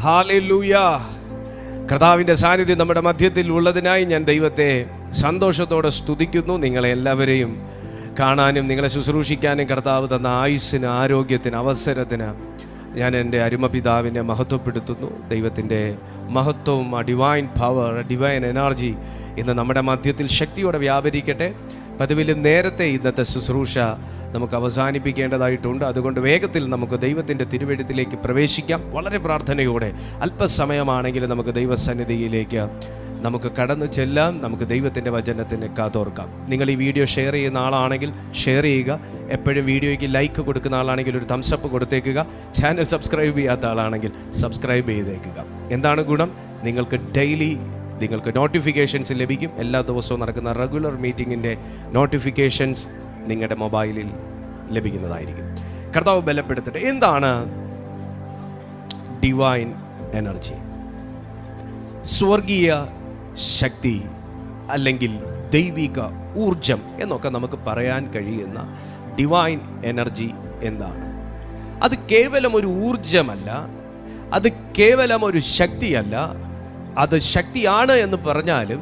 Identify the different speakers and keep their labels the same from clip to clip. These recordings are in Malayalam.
Speaker 1: ഹല്ലേലൂയ. കർത്താവിൻ്റെ സാന്നിധ്യം നമ്മുടെ മധ്യത്തിൽ ഉള്ളതിനായി ഞാൻ ദൈവത്തെ സന്തോഷത്തോടെ സ്തുതിക്കുന്നു. നിങ്ങളെ എല്ലാവരെയും കാണാനും നിങ്ങളെ ശുശ്രൂഷിക്കാനും കർത്താവ് തന്ന ആയുസ്സിന്, ആരോഗ്യത്തിന്, അവസരത്തിന് ഞാൻ എൻ്റെ അരുമപിതാവിനെ മഹത്വപ്പെടുത്തുന്നു. ദൈവത്തിൻ്റെ മഹത്വവും ആ ഡിവൈൻ പവർ, ഡിവൈൻ എനർജി ഇന്ന് നമ്മുടെ മധ്യത്തിൽ ശക്തിയോടെ വ്യാപരിക്കട്ടെ. പതിവിലും നേരത്തെ ഇന്നത്തെ ശുശ്രൂഷ നമുക്ക് അവസാനിപ്പിക്കേണ്ടതായിട്ടുണ്ട്. അതുകൊണ്ട് വേഗത്തിൽ നമുക്ക് ദൈവത്തിൻ്റെ തിരുവെഴുത്തിലേക്ക് പ്രവേശിക്കാം. വളരെ പ്രാർത്ഥനയോടെ അല്പസമയമാണെങ്കിലും നമുക്ക് ദൈവസന്നിധിയിലേക്ക് നമുക്ക് കടന്നു ചെല്ലാം. നമുക്ക് ദൈവത്തിൻ്റെ വചനത്തിന് കാതോർക്കാം. നിങ്ങൾ ഈ വീഡിയോ ഷെയർ ചെയ്യുന്ന ആളാണെങ്കിൽ ഷെയർ ചെയ്യുക. എപ്പോഴും വീഡിയോയ്ക്ക് ലൈക്ക് കൊടുക്കുന്ന ആളാണെങ്കിൽ ഒരു തംസപ്പ് കൊടുത്തേക്കുക. ചാനൽ സബ്സ്ക്രൈബ് ചെയ്യാത്ത ആളാണെങ്കിൽ സബ്സ്ക്രൈബ് ചെയ്തേക്കുക. എന്താണ് ഗുണം? നിങ്ങൾക്ക് നോട്ടിഫിക്കേഷൻസ് ലഭിക്കും. എല്ലാ ദിവസവും നടക്കുന്ന റെഗുലർ മീറ്റിങ്ങിൻ്റെ നോട്ടിഫിക്കേഷൻസ് നിങ്ങളുടെ മൊബൈലിൽ ലഭിക്കുന്നതായിരിക്കും. കർത്താവ് ബലപ്പെടുത്തട്ടെ. എന്താണ് ഡിവൈൻ എനർജി? സ്വർഗീയ ശക്തി അല്ലെങ്കിൽ ദൈവിക ഊർജം എന്നൊക്കെ നമുക്ക് പറയാൻ കഴിയുന്ന ഡിവൈൻ എനർജി എന്താണ്? അത് കേവലം ഒരു ഊർജമല്ല, അത് കേവലം ഒരു ശക്തിയല്ല. അത് ശക്തിയാണ് എന്ന് പറഞ്ഞാലും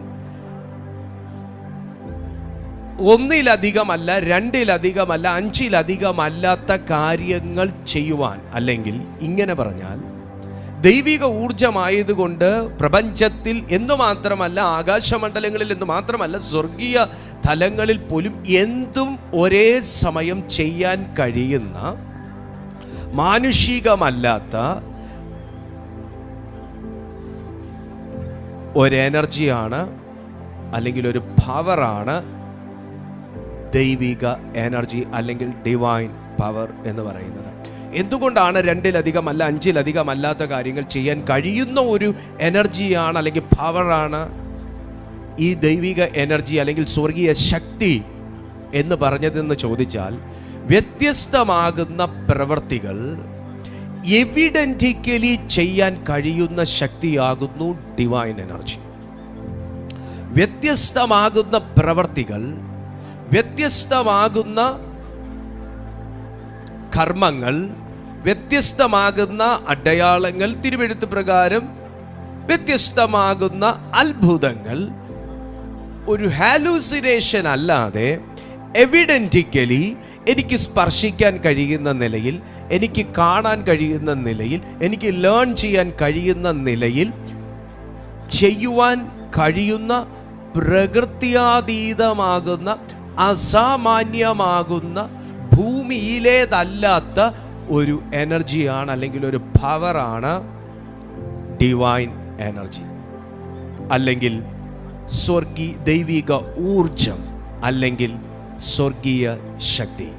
Speaker 1: ഒന്നിലധികമല്ല, രണ്ടിലധികമല്ല, അഞ്ചിലധികമല്ലാത്ത കാര്യങ്ങൾ ചെയ്യുവാൻ, അല്ലെങ്കിൽ ഇങ്ങനെ പറഞ്ഞാൽ ദൈവിക ഊർജമായതുകൊണ്ട് പ്രപഞ്ചത്തിൽ എന്ന് മാത്രമല്ല, ആകാശമണ്ഡലങ്ങളിൽ എന്ന് മാത്രമല്ല, സ്വർഗീയ തലങ്ങളിൽ പോലും എന്തും ഒരേ സമയം ചെയ്യാൻ കഴിയുന്ന മാനുഷികമല്ലാത്ത ഒരു എനർജിയാണ്, അല്ലെങ്കിൽ ഒരു പവറാണ് ദൈവിക എനർജി അല്ലെങ്കിൽ ഡിവൈൻ പവർ എന്ന് പറയുന്നത്. എന്തുകൊണ്ടാണ് രണ്ടിലധികമല്ല, അഞ്ചിലധികമല്ലാത്ത കാര്യങ്ങൾ ചെയ്യാൻ കഴിയുന്ന ഒരു എനർജിയാണ് അല്ലെങ്കിൽ പവറാണ് ഈ ദൈവിക എനർജി അല്ലെങ്കിൽ സ്വർഗീയ ശക്തി എന്ന് പറഞ്ഞതെന്ന് ചോദിച്ചാൽ, വ്യത്യസ്തമാകുന്ന പ്രവൃത്തികൾ എവിഡന്റിക്കലി ചെയ്യാൻ കഴിയുന്ന ശക്തിയാകുന്നു ഡിവൈൻ എനർജി. വ്യത്യസ്തമാകുന്ന പ്രവൃത്തികൾ, വ്യത്യസ്തമാകുന്ന കർമ്മങ്ങൾ, വ്യത്യസ്തമാകുന്ന അടയാളങ്ങൾ, തിരുവെഴുത്ത് പ്രകാരം വ്യത്യസ്തമാകുന്ന അത്ഭുതങ്ങൾ ഒരു ഹാലൂസിനേഷൻ അല്ലാതെ എവിഡന്റിക്കലി എനിക്ക് സ്പർശിക്കാൻ കഴിയുന്ന നിലയിൽ, എനിക്ക് കാണാൻ കഴിയുന്ന നിലയിൽ, എനിക്ക് ലേൺ ചെയ്യാൻ കഴിയുന്ന നിലയിൽ ചെയ്യുവാൻ കഴിയുന്ന പ്രകൃത്യാതീതമാകുന്ന, അസാമാന്യമാകുന്ന, ഭൂമിയിലേതല്ലാത്ത ഒരു എനർജിയാണ് അല്ലെങ്കിൽ ഒരു പവറാണ് ഡിവൈൻ എനർജി അല്ലെങ്കിൽ ദൈവിക ഊർജം അല്ലെങ്കിൽ സ്വർഗീയ ശക്തി.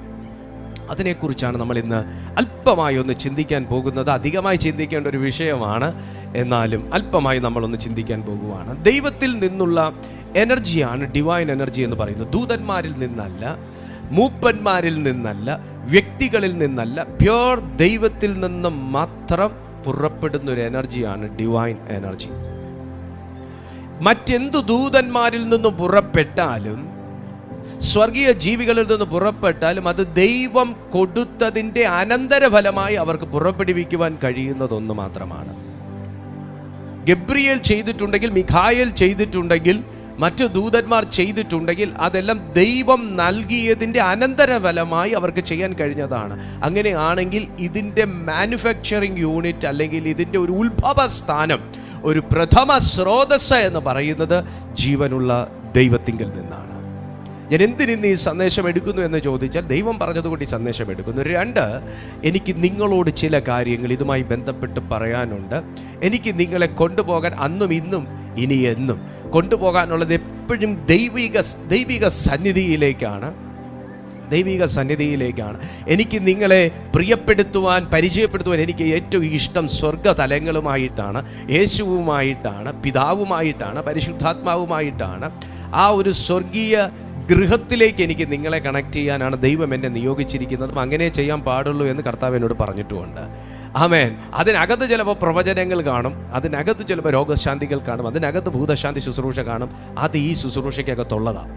Speaker 1: അതിനെക്കുറിച്ചാണ് നമ്മൾ ഇന്ന് അല്പമായി ഒന്ന് ചിന്തിക്കാൻ പോകുന്നത്. അധികമായി ചിന്തിക്കേണ്ട ഒരു വിഷയമാണ്, എന്നാലും അല്പമായി നമ്മളൊന്ന് ചിന്തിക്കാൻ പോകുവാണ്. ദൈവത്തിൽ നിന്നുള്ള എനർജിയാണ് ഡിവൈൻ എനർജി എന്ന് പറയുന്നത്. ദൂതന്മാരിൽ നിന്നല്ല, മൂപ്പന്മാരിൽ നിന്നല്ല, വ്യക്തികളിൽ നിന്നല്ല, പ്യോർ ദൈവത്തിൽ നിന്ന് മാത്രം പുറപ്പെടുന്ന ഒരു എനർജിയാണ് ഡിവൈൻ എനർജി. മറ്റെന്തു ദൂതന്മാരിൽ നിന്ന് പുറപ്പെട്ടാലും, സ്വർഗീയ ജീവികളിൽ നിന്ന് പുറപ്പെട്ടാലും, അത് ദൈവം കൊടുത്തതിൻ്റെ അനന്തരഫലമായി അവർക്ക് പുറപ്പെടുവിക്കുവാൻ കഴിയുന്നതൊന്നു മാത്രമാണ്. ഗബ്രിയേൽ ചെയ്തിട്ടുണ്ടെങ്കിൽ, മിഖായേൽ ചെയ്തിട്ടുണ്ടെങ്കിൽ, മറ്റു ദൂതന്മാർ ചെയ്തിട്ടുണ്ടെങ്കിൽ, അതെല്ലാം ദൈവം നൽകിയതിൻ്റെ അനന്തരഫലമായി അവർക്ക് ചെയ്യാൻ കഴിഞ്ഞതാണ്. അങ്ങനെയാണെങ്കിൽ ഇതിൻ്റെ മാനുഫാക്ചറിങ് യൂണിറ്റ് അല്ലെങ്കിൽ ഇതിൻ്റെ ഒരു ഉത്ഭവ സ്ഥാനം, ഒരു പ്രഥമ സ്രോതസ് എന്ന് പറയുന്നത് ജീവനുള്ള ദൈവത്തിങ്കിൽ നിന്നാണ്. ഞാൻ എന്തിനിന്ന് ഈ സന്ദേശം എടുക്കുന്നു എന്ന് ചോദിച്ചാൽ, ദൈവം പറഞ്ഞതുകൊണ്ട് ഈ സന്ദേശം എടുക്കുന്നു. 2, എനിക്ക് നിങ്ങളോട് ചില കാര്യങ്ങൾ ഇതുമായി ബന്ധപ്പെട്ട് പറയാനുണ്ട്. എനിക്ക് നിങ്ങളെ കൊണ്ടുപോകാൻ അന്നും ഇന്നും ഇനി എന്നും കൊണ്ടുപോകാനുള്ളത് എപ്പോഴും ദൈവിക സന്നിധിയിലേക്കാണ്. എനിക്ക് നിങ്ങളെ പ്രിയപ്പെടുത്തുവാൻ, പരിചയപ്പെടുത്തുവാൻ എനിക്ക് ഏറ്റവും ഇഷ്ടം സ്വർഗതലങ്ങളുമായിട്ടാണ്, യേശുവുമായിട്ടാണ്, പിതാവുമായിട്ടാണ്, പരിശുദ്ധാത്മാവുമായിട്ടാണ്. ആ ഒരു സ്വർഗീയ ഗൃഹത്തിലേക്ക് എനിക്ക് നിങ്ങളെ കണക്ട് ചെയ്യാനാണ് ദൈവം എന്നെ നിയോഗിച്ചിരിക്കുന്നതും അങ്ങനെ ചെയ്യാൻ പാടുള്ളൂ എന്ന് കർത്താവ് എന്നോട് പറഞ്ഞിട്ടുമുണ്ട്. ആമേൻ. അതിനകത്ത് ചിലപ്പോൾ പ്രവചനങ്ങൾ കാണും, അതിനകത്ത് ചിലപ്പോൾ രോഗശാന്തികൾ കാണും, അതിനകത്ത് ഭൂതശാന്തി ശുശ്രൂഷ കാണും. അത് ഈ ശുശ്രൂഷയ്ക്കകത്തുള്ളതാണ്.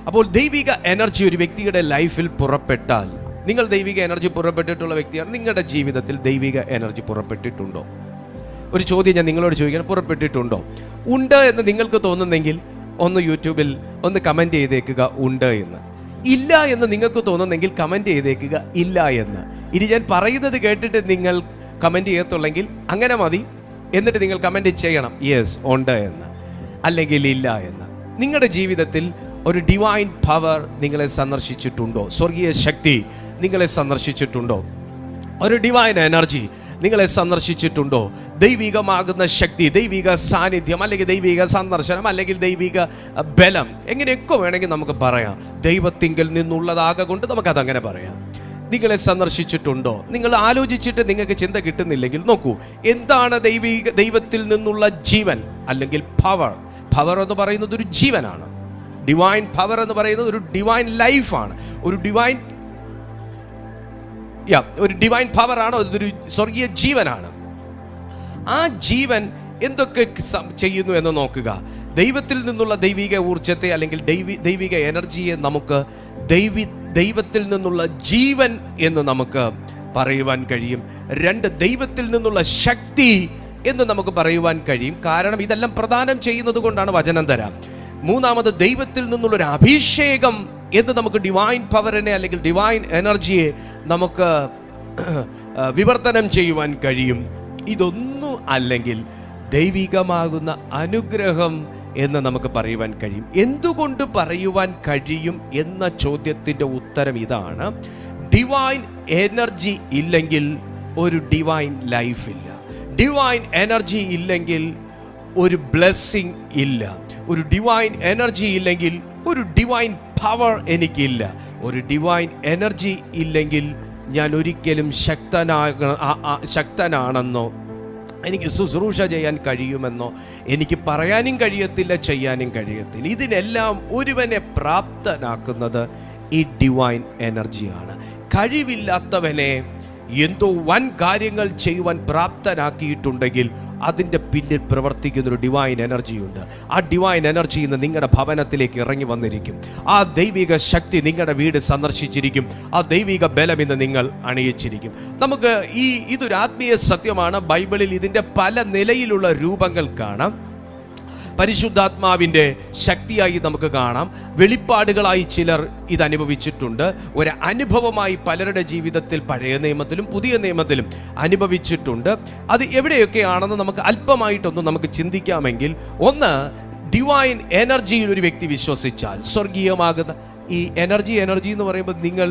Speaker 1: അപ്പോൾ ദൈവിക എനർജി ഒരു വ്യക്തിയുടെ ലൈഫിൽ പുറപ്പെട്ടാൽ, നിങ്ങൾ ദൈവിക എനർജി പുറപ്പെട്ടിട്ടുള്ള വ്യക്തിയാണ്, നിങ്ങളുടെ ജീവിതത്തിൽ ദൈവിക എനർജി പുറപ്പെട്ടിട്ടുണ്ടോ? ഒരു ചോദ്യം ഞാൻ നിങ്ങളോട് ചോദിക്കണം, പുറപ്പെട്ടിട്ടുണ്ടോ? ഉണ്ട് എന്ന് നിങ്ങൾക്ക് തോന്നുന്നെങ്കിൽ ഒന്ന് യൂട്യൂബിൽ ഒന്ന് കമൻറ്റ് ചെയ്തേക്കുക ഉണ്ട് എന്ന്. ഇല്ല എന്ന് നിങ്ങൾക്ക് തോന്നുന്നെങ്കിൽ കമൻറ്റ് ചെയ്തേക്കുക ഇല്ല എന്ന്. ഇനി ഞാൻ പറയുന്നത് കേട്ടിട്ട് നിങ്ങൾ കമൻറ്റ് ചെയ്യത്തുള്ളെങ്കിൽ അങ്ങനെ മതി. എന്നിട്ട് നിങ്ങൾ കമൻറ്റ് ചെയ്യണം യെസ് ഉണ്ട് എന്ന്, അല്ലെങ്കിൽ ഇല്ല എന്ന്. നിങ്ങളുടെ ജീവിതത്തിൽ ഒരു ഡിവൈൻ പവർ നിങ്ങളെ സന്ദർശിച്ചിട്ടുണ്ടോ? സ്വർഗീയ ശക്തി നിങ്ങളെ സന്ദർശിച്ചിട്ടുണ്ടോ? ഒരു ഡിവൈൻ എനർജി നിങ്ങളെ സന്ദർശിച്ചിട്ടുണ്ടോ? ദൈവികമാകുന്ന ശക്തി, ദൈവിക സാന്നിധ്യം, അല്ലെങ്കിൽ ദൈവിക സന്ദർശനം, അല്ലെങ്കിൽ ദൈവിക ബലം, എങ്ങനെയൊക്കെ വേണമെങ്കിൽ നമുക്ക് പറയാം. ദൈവത്തിങ്കിൽ നിന്നുള്ളതാകൊണ്ട് നമുക്കതങ്ങനെ പറയാം. നിങ്ങളെ സന്ദർശിച്ചിട്ടുണ്ടോ? നിങ്ങൾ ആലോചിച്ചിട്ട് നിങ്ങൾക്ക് ചിന്ത കിട്ടുന്നില്ലെങ്കിൽ നോക്കൂ, എന്താണ് ദൈവത്തിൽ നിന്നുള്ള ജീവൻ അല്ലെങ്കിൽ പവർ? പവർ എന്ന് പറയുന്നത് ഒരു ജീവനാണ്. ഡിവൈൻ പവർ എന്ന് പറയുന്നത് ഒരു ഡിവൈൻ ലൈഫാണ്, ഒരു ഡിവൈൻ പവറാണ്, അതൊരു സ്വർഗീയ ജീവനാണ്. ആ ജീവൻ എന്തൊക്കെ ചെയ്യുന്നു എന്ന് നോക്കുക. ദൈവത്തിൽ നിന്നുള്ള ദൈവിക ഊർജത്തെ അല്ലെങ്കിൽ ദൈവിക എനർജിയെ നമുക്ക് ദൈവത്തിൽ നിന്നുള്ള ജീവൻ എന്ന് നമുക്ക് പറയുവാൻ കഴിയും. 2, ദൈവത്തിൽ നിന്നുള്ള ശക്തി എന്ന് നമുക്ക് പറയുവാൻ കഴിയും. കാരണം ഇതെല്ലാം പ്രദാനം ചെയ്യുന്നത് കൊണ്ടാണ് വചനം തരാം. 3, ദൈവത്തിൽ നിന്നുള്ളൊരു അഭിഷേകം എന്ന് നമുക്ക് ഡിവൈൻ പവറിനെ അല്ലെങ്കിൽ ഡിവൈൻ എനർജിയെ നമുക്ക് വിവർത്തനം ചെയ്യുവാൻ കഴിയും. ഇതൊന്നും അല്ലെങ്കിൽ ദൈവികമാകുന്ന അനുഗ്രഹം എന്ന് നമുക്ക് പറയുവാൻ കഴിയും. എന്തുകൊണ്ട് പറയുവാൻ കഴിയും എന്ന ചോദ്യത്തിൻ്റെ ഉത്തരം ഇതാണ്: ഡിവൈൻ എനർജി ഇല്ലെങ്കിൽ ഒരു ഡിവൈൻ ലൈഫ് ഇല്ല. ഡിവൈൻ എനർജി ഇല്ലെങ്കിൽ ഒരു ബ്ലെസ്സിങ് ഇല്ല. ഒരു ഡിവൈൻ എനർജി ഇല്ലെങ്കിൽ ഒരു ഡിവൈൻ പവർ എനിക്കില്ല. ഒരു ഡിവൈൻ എനർജി ഇല്ലെങ്കിൽ ഞാൻ ഒരിക്കലും ശക്തനാണെന്നോ എനിക്ക് ശുശ്രൂഷ ചെയ്യാൻ കഴിയുമെന്നോ എനിക്ക് പറയാനും കഴിയത്തില്ല, ചെയ്യാനും കഴിയത്തില്ല. ഇതിനെല്ലാം ഒരുവനെ പ്രാപ്തനാക്കുന്നത് ഈ ഡിവൈൻ എനർജിയാണ്. കഴിവില്ലാത്തവനെ എന്തോ വൻ കാര്യങ്ങൾ ചെയ്യുവാൻ പ്രാപ്തനാക്കിയിട്ടുണ്ടെങ്കിൽ അതിൻ്റെ പിന്നിൽ പ്രവർത്തിക്കുന്നൊരു ഡിവൈൻ എനർജിയുണ്ട്. ആ ഡിവൈൻ എനർജി ഇന്ന് നിങ്ങളുടെ ഭവനത്തിലേക്ക് ഇറങ്ങി വന്നിരിക്കും. ആ ദൈവിക ശക്തി നിങ്ങളുടെ വീട് സന്ദർശിച്ചിരിക്കും. ആ ദൈവിക ബലം ഇന്ന് നിങ്ങൾ അണിയിച്ചിരിക്കും. നമുക്ക് ഇതൊരു ആത്മീയ സത്യമാണ്. ബൈബിളിൽ ഇതിൻ്റെ പല നിലയിലുള്ള രൂപങ്ങൾ കാണാം. പരിശുദ്ധാത്മാവിൻ്റെ ശക്തിയായി നമുക്ക് കാണാം. വെളിപ്പാടുകളായി ചിലർ ഇത് അനുഭവിച്ചിട്ടുണ്ട്. ഒരു അനുഭവമായി പലരുടെ ജീവിതത്തിൽ പഴയ നിയമത്തിലും പുതിയ നിയമത്തിലും അനുഭവിച്ചിട്ടുണ്ട്. അത് എവിടെയൊക്കെയാണെന്ന് നമുക്ക് അല്പമായിട്ടൊന്ന് നമുക്ക് ചിന്തിക്കാമെങ്കിൽ, ഒന്ന്, ഡിവൈൻ എനർജിയിൽ ഒരു വ്യക്തി വിശ്വസിച്ചാൽ, സ്വർഗീയമാകുന്ന ഈ എനർജി എന്ന് പറയുമ്പോൾ നിങ്ങൾ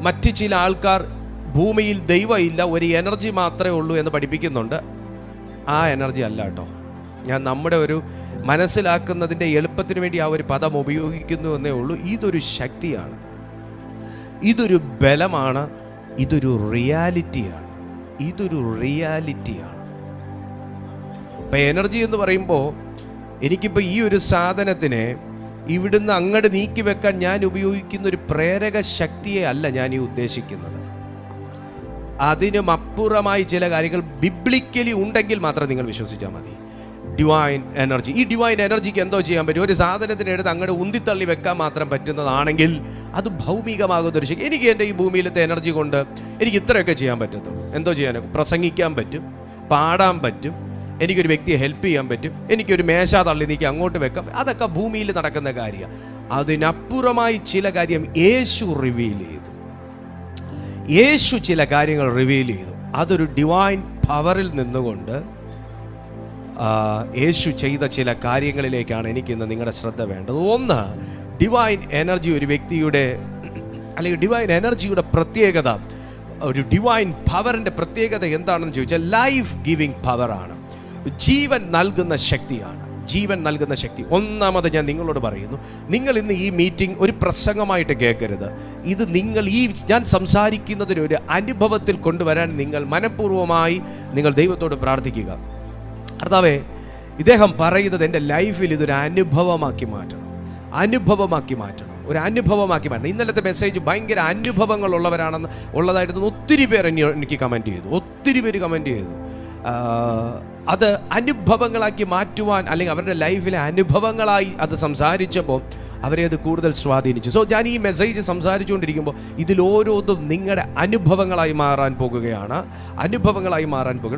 Speaker 1: മറ്റ് ചില ആൾക്കാർ ഭൂമിയിൽ ദൈവമില്ല, ഒരു എനർജി മാത്രമേ ഉള്ളൂ എന്ന് പഠിപ്പിക്കുന്നുണ്ട്. ആ എനർജി അല്ല കേട്ടോ. ഞാൻ നമ്മുടെ ഒരു മനസ്സിലാക്കുന്നതിൻ്റെ എളുപ്പത്തിന് വേണ്ടി ആ ഒരു പദം ഉപയോഗിക്കുന്നു എന്നേ ഉള്ളൂ. ഇതൊരു ശക്തിയാണ്, ഇതൊരു ബലമാണ്, ഇതൊരു റിയാലിറ്റിയാണ്. ഇപ്പം എനർജി എന്ന് പറയുമ്പോൾ എനിക്കിപ്പോൾ ഈ ഒരു സാധനത്തിനെ ഇവിടുന്ന് അങ്ങോട്ട് നീക്കി വെക്കാൻ ഞാൻ ഉപയോഗിക്കുന്ന ഒരു പ്രേരക ശക്തിയെ അല്ല ഞാൻ ഈ ഉദ്ദേശിക്കുന്നത്. അതിനും അപ്പുറമായി ചില കാര്യങ്ങൾ ബിബ്ലിക്കലി ഉണ്ടെങ്കിൽ മാത്രം നിങ്ങൾ വിശ്വസിച്ചാൽ മതി. ഡിവൈൻ എനർജി, ഈ ഡിവൈൻ എനർജിക്ക് എന്തോ ചെയ്യാൻ പറ്റും? ഒരു സാധനത്തിനെടുത്ത് അങ്ങോട്ട് ഉന്തിത്തള്ളി വെക്കാൻ മാത്രം പറ്റുന്നതാണെങ്കിൽ അത് ഭൗമികമാകുന്ന ഒരു ശക്തി. എനിക്ക് എൻ്റെ ഈ ഭൂമിയിലത്തെ എനർജി കൊണ്ട് എനിക്ക് ഇത്രയൊക്കെ ചെയ്യാൻ പറ്റത്തുള്ളൂ. എന്തോ ചെയ്യാനൊക്കെ, പ്രസംഗിക്കാൻ പറ്റും, പാടാൻ പറ്റും, എനിക്കൊരു വ്യക്തിയെ ഹെൽപ്പ് ചെയ്യാൻ പറ്റും, എനിക്കൊരു മേശ തള്ളി നീക്കി അങ്ങോട്ട് വെക്കാം. അതൊക്കെ ഭൂമിയിൽ നടക്കുന്ന കാര്യമാണ്. അതിനപ്പുറമായി ചില കാര്യം യേശു റിവീൽ ചെയ്തു. യേശു ചില കാര്യങ്ങൾ റിവീൽ ചെയ്തു. അതൊരു ഡിവൈൻ പവറിൽ നിന്നുകൊണ്ട് യേശു ചെയ്ത ചില കാര്യങ്ങളിലേക്കാണ് എനിക്കിന്ന് നിങ്ങളുടെ ശ്രദ്ധ വേണ്ടത്. ഒന്ന്, ഡിവൈൻ എനർജി ഒരു വ്യക്തിയുടെ അല്ലെങ്കിൽ ഡിവൈൻ എനർജിയുടെ പ്രത്യേകത, ഒരു ഡിവൈൻ പവറിൻ്റെ പ്രത്യേകത എന്താണെന്ന് ചോദിച്ചാൽ ലൈഫ് ഗിവിങ് പവറാണ്. ജീവൻ നൽകുന്ന ശക്തിയാണ്. ജീവൻ നൽകുന്ന ശക്തി. ഒന്നാമത് ഞാൻ നിങ്ങളോട് പറയുന്നു, നിങ്ങൾ ഇന്ന് ഈ മീറ്റിംഗ് ഒരു പ്രസംഗമായിട്ട് കേൾക്കരുത്. ഇത് നിങ്ങൾ ഞാൻ സംസാരിക്കുന്നതിനൊരു അനുഭവത്തിൽ കൊണ്ടുവരാൻ നിങ്ങൾ മനഃപൂർവ്വമായി നിങ്ങൾ ദൈവത്തോട് പ്രാർത്ഥിക്കുക. കർത്താവേ, ഇദ്ദേഹം പറയുന്നത് എൻ്റെ ലൈഫിൽ ഇതൊരു അനുഭവമാക്കി മാറ്റണം, ഒരു അനുഭവമാക്കി മാറ്റണം. ഇന്നലത്തെ മെസ്സേജ് ഭയങ്കര അനുഭവങ്ങളുള്ളവരാണെന്ന് ഉള്ളതായിട്ട് ഒത്തിരി പേർ എനിക്ക് കമൻറ്റ് ചെയ്തു. അത് അനുഭവങ്ങളാക്കി മാറ്റുവാൻ, അല്ലെങ്കിൽ അവരുടെ ലൈഫിലെ അനുഭവങ്ങളായി അത് സംസാരിച്ചപ്പോൾ അവരെ അത് കൂടുതൽ സ്വാധീനിച്ചു. സോ ഞാൻ ഈ മെസ്സേജ് സംസാരിച്ചുകൊണ്ടിരിക്കുമ്പോൾ ഇതിലോരോന്നും നിങ്ങളുടെ അനുഭവങ്ങളായി മാറാൻ പോകുകയാണ്.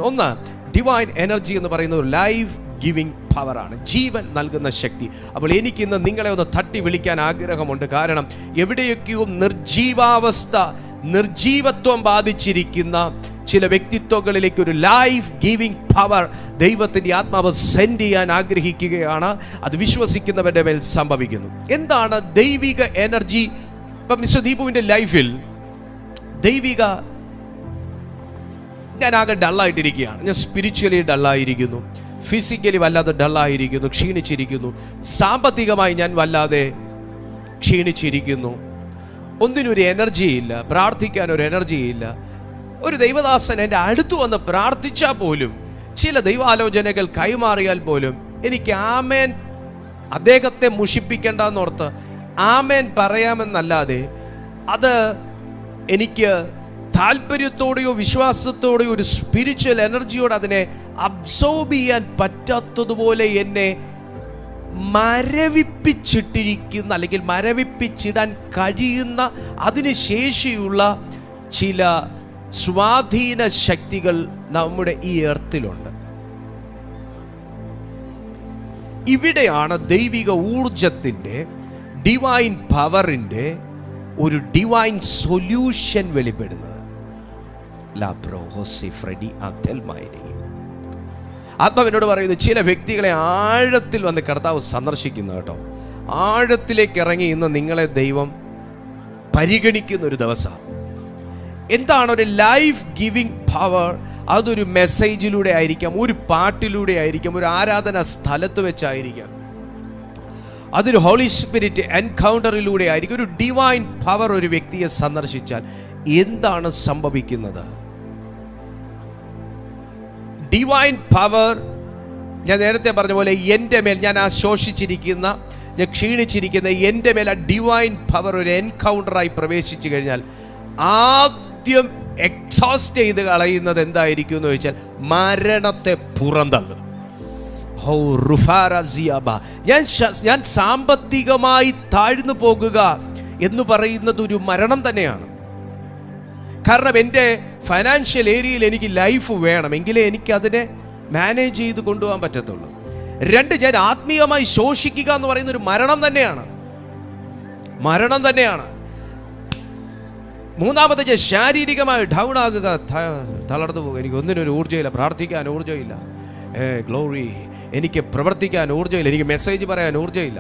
Speaker 1: ഒന്ന്, ഡിവൈൻ എനർജി എന്ന് പറയുന്നത് ഒരു ലൈഫ് ഗിവിങ് പവറാണ്, ജീവൻ നൽകുന്ന ശക്തി. അപ്പോൾ എനിക്കിന്ന് നിങ്ങളെ ഒന്ന് തട്ടി വിളിക്കാൻ ആഗ്രഹമുണ്ട്. കാരണം എവിടെയൊക്കെയോ നിർജീവത്വം ബാധിച്ചിരിക്കുന്ന ചില വ്യക്തിത്വങ്ങളിലേക്ക് ഒരു ലൈഫ് ഗിവിംഗ് പവർ ദൈവത്തിൻ്റെ ആത്മാവ് സെൻഡ് ചെയ്യാൻ ആഗ്രഹിക്കുകയാണ്. അത് വിശ്വസിക്കുന്നവരുടെ മേൽ സംഭവിക്കുന്നു. എന്താണ് ദൈവിക എനർജി? ഇപ്പം മിസ്റ്റർ ദീപുവിൻ്റെ ലൈഫിൽ ഞാൻ ആകെ ഡള്ളായിട്ടിരിക്കുകയാണ്. ഞാൻ സ്പിരിച്വലി ഡള്ളായിരിക്കുന്നു, ഫിസിക്കലി വല്ലാതെ ഡള്ളായിരിക്കുന്നു, ക്ഷീണിച്ചിരിക്കുന്നു, സാമ്പത്തികമായി ഞാൻ വല്ലാതെ ക്ഷീണിച്ചിരിക്കുന്നു, ഒന്നിനൊരു എനർജിയില്ല, പ്രാർത്ഥിക്കാൻ ഒരു എനർജിയില്ല. ഒരു ദൈവദാസൻ എൻ്റെ അടുത്ത് വന്ന് പ്രാർത്ഥിച്ചാൽ പോലും, ചില ദൈവാലോചനകൾ കൈമാറിയാൽ പോലും എനിക്ക് ആമേൻ, അദ്ദേഹത്തെ മുഷിപ്പിക്കേണ്ടെന്നോർത്ത് ആമേൻ പറയാമെന്നല്ലാതെ അത് എനിക്ക് താല്പര്യത്തോടെയോ വിശ്വാസത്തോടെയോ ഒരു സ്പിരിച്വൽ എനർജിയോട് അതിനെ അബ്സോർബ് ചെയ്യാൻ പറ്റാത്തതുപോലെ എന്നെ മരവിപ്പിച്ചിട്ടിരിക്കുന്ന, അല്ലെങ്കിൽ മരവിപ്പിച്ചിടാൻ കഴിയുന്ന, അതിന് ശേഷിയുള്ള ചില സ്വാധീന ശക്തികൾ നമ്മുടെ ഈ എർത്തിലുണ്ട്. ഇവിടെയാണ് ദൈവിക ഊർജത്തിൻ്റെ, ഡിവൈൻ പവറിൻ്റെ ഒരു ഡിവൈൻ സൊല്യൂഷൻ വെളിപ്പെടുന്നത്. ആത്മാവിനോട് പറയുന്നത്, ചില വ്യക്തികളെ ആഴത്തിൽ വന്ന് കർത്താവ് സന്ദർശിക്കുന്നു കേട്ടോ. ആഴത്തിലേക്ക് ഇറങ്ങി ഇന്ന് നിങ്ങളെ ദൈവം പരിഗണിക്കുന്ന ഒരു ദിവസമാണ്. എന്താണ് ഒരു ലൈഫ് ഗിവിംഗ് പവർ? അതൊരു മെസ്സേജിലൂടെ ആയിരിക്കാം, ഒരു പാട്ടിലൂടെ ആയിരിക്കാം, ഒരു ആരാധന സ്ഥലത്ത് വെച്ചായിരിക്കാം, അതൊരു ഹോളി സ്പിരിറ്റ് എൻകൗണ്ടറിലൂടെ ആയിരിക്കും. ഒരു ഡിവൈൻ പവർ ഒരു വ്യക്തിയെ സന്ദർശിച്ചാൽ എന്താണ് സംഭവിക്കുന്നത്? ഡിവൈൻ പവർ, ഞാൻ നേരത്തെ പറഞ്ഞ പോലെ എൻ്റെ മേൽ, ഞാൻ ശോഷിച്ചിരിക്കുന്ന, ഞാൻ ക്ഷീണിച്ചിരിക്കുന്ന എൻ്റെ മേൽ ആ ഡിവൈൻ പവർ ഒരു എൻകൗണ്ടറായി പ്രവേശിച്ചു കഴിഞ്ഞാൽ ആദ്യം എക്സോസ്റ്റ് ചെയ്ത് കളയുന്നത് എന്തായിരിക്കും എന്ന് ചോദിച്ചാൽ മരണത്തെ പുറന്തള്ളും. ഞാൻ സാമ്പത്തികമായി താഴ്ന്നു പോകുക എന്ന് പറയുന്നത് ഒരു മരണം തന്നെയാണ്. കാരണം എൻ്റെ ഫൈനാൻഷ്യൽ ഏരിയയിൽ എനിക്ക് ലൈഫ് വേണം, എങ്കിലേ എനിക്ക് അതിനെ മാനേജ് ചെയ്ത് കൊണ്ടുപോകാൻ പറ്റത്തുള്ളൂ. രണ്ട്, ഞാൻ ആത്മീയമായി ശോഷിക്കുക എന്ന് പറയുന്ന ഒരു മരണം തന്നെയാണ്. മൂന്നാമത്തെ, ഞാൻ ശാരീരികമായി ഡൗൺ ആകുക, തളർന്നു പോകുക, എനിക്ക് ഒന്നിനൊരു ഊർജ്ജമില്ല, പ്രാർത്ഥിക്കാൻ ഊർജ്ജമില്ല, ഗ്ലോറി, എനിക്ക് പ്രവർത്തിക്കാൻ ഊർജ്ജമില്ല, എനിക്ക് മെസ്സേജ് പറയാൻ ഊർജ്ജമില്ല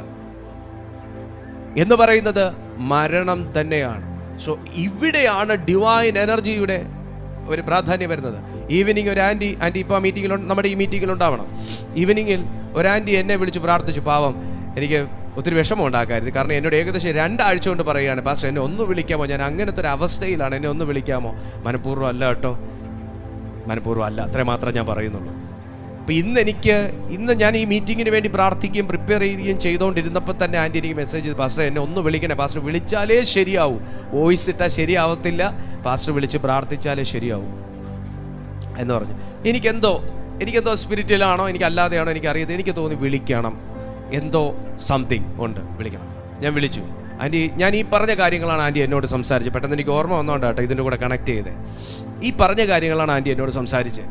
Speaker 1: എന്ന് പറയുന്നത് മരണം തന്നെയാണ്. സോ ഇവിടെയാണ് ഡിവൈൻ എനർജിയുടെ ഒരു പ്രാധാന്യം വരുന്നത്. ഈവനിങ് ഒരു ആൻറ്റി ഇപ്പോൾ മീറ്റിങ്ങിൽ, നമ്മുടെ ഈ മീറ്റിങ്ങിൽ ഉണ്ടാവണം. ഈവനിങ്ങിൽ ഒരു ആൻറ്റി എന്നെ വിളിച്ച് പ്രാർത്ഥിച്ചു. പാവം, എനിക്ക് ഒത്തിരി വിഷമം ഉണ്ടാക്കരുത്. കാരണം എന്നോട് ഏകദേശം 2 ആഴ്ച കൊണ്ട് പറയുകയാണ്, പാസ്റ്റർ എന്നെ ഒന്ന് വിളിക്കാമോ, ഞാൻ അങ്ങനത്തെ ഒരു അവസ്ഥയിലാണ്, എന്നെ ഒന്ന് വിളിക്കാമോ? മനഃപൂർവ്വം അല്ല കേട്ടോ, മനഃപൂർവ്വം അല്ല, അത്രേ മാത്രമേ ഞാൻ പറയുന്നുള്ളൂ. അപ്പോൾ ഇന്ന് ഞാൻ ഈ മീറ്റിങ്ങിന് വേണ്ടി പ്രാർത്ഥിക്കുകയും പ്രിപ്പയർ ചെയ്യുകയും ചെയ്തുകൊണ്ടിരുന്നപ്പോൾ തന്നെ ആൻറ്റി എനിക്ക് മെസ്സേജ് ചെയ്തു, പാസ്റ്റർ എന്നെ ഒന്ന് വിളിക്കണേ, പാസ്റ്റർ വിളിച്ചാലേ ശരിയാവും, വോയിസ് ഇട്ടാൽ ശരിയാവത്തില്ല, പാസ്റ്റർ വിളിച്ച് പ്രാർത്ഥിച്ചാലേ ശരിയാവും എന്ന് പറഞ്ഞു. എനിക്കെന്തോ സ്പിരിറ്റിലാണോ എനിക്കല്ലാതെയാണോ എനിക്കറിയാതെ, എനിക്ക് തോന്നി വിളിക്കണം, എന്തോ സംതിങ് ഉണ്ട്, വിളിക്കണം. ഞാൻ വിളിച്ചു. ആൻറ്റി, ഞാൻ ഈ പറഞ്ഞ കാര്യങ്ങളാണ് ആൻറ്റി എന്നോട് സംസാരിച്ചത്. പെട്ടെന്ന് എനിക്ക് ഓർമ്മ വന്നോണ്ട് കേട്ടോ ഇതിൻ്റെ കൂടെ കണക്ട് ചെയ്തേ. ഈ പറഞ്ഞ കാര്യങ്ങളാണ് ആൻറ്റി എന്നോട് സംസാരിച്ചത്.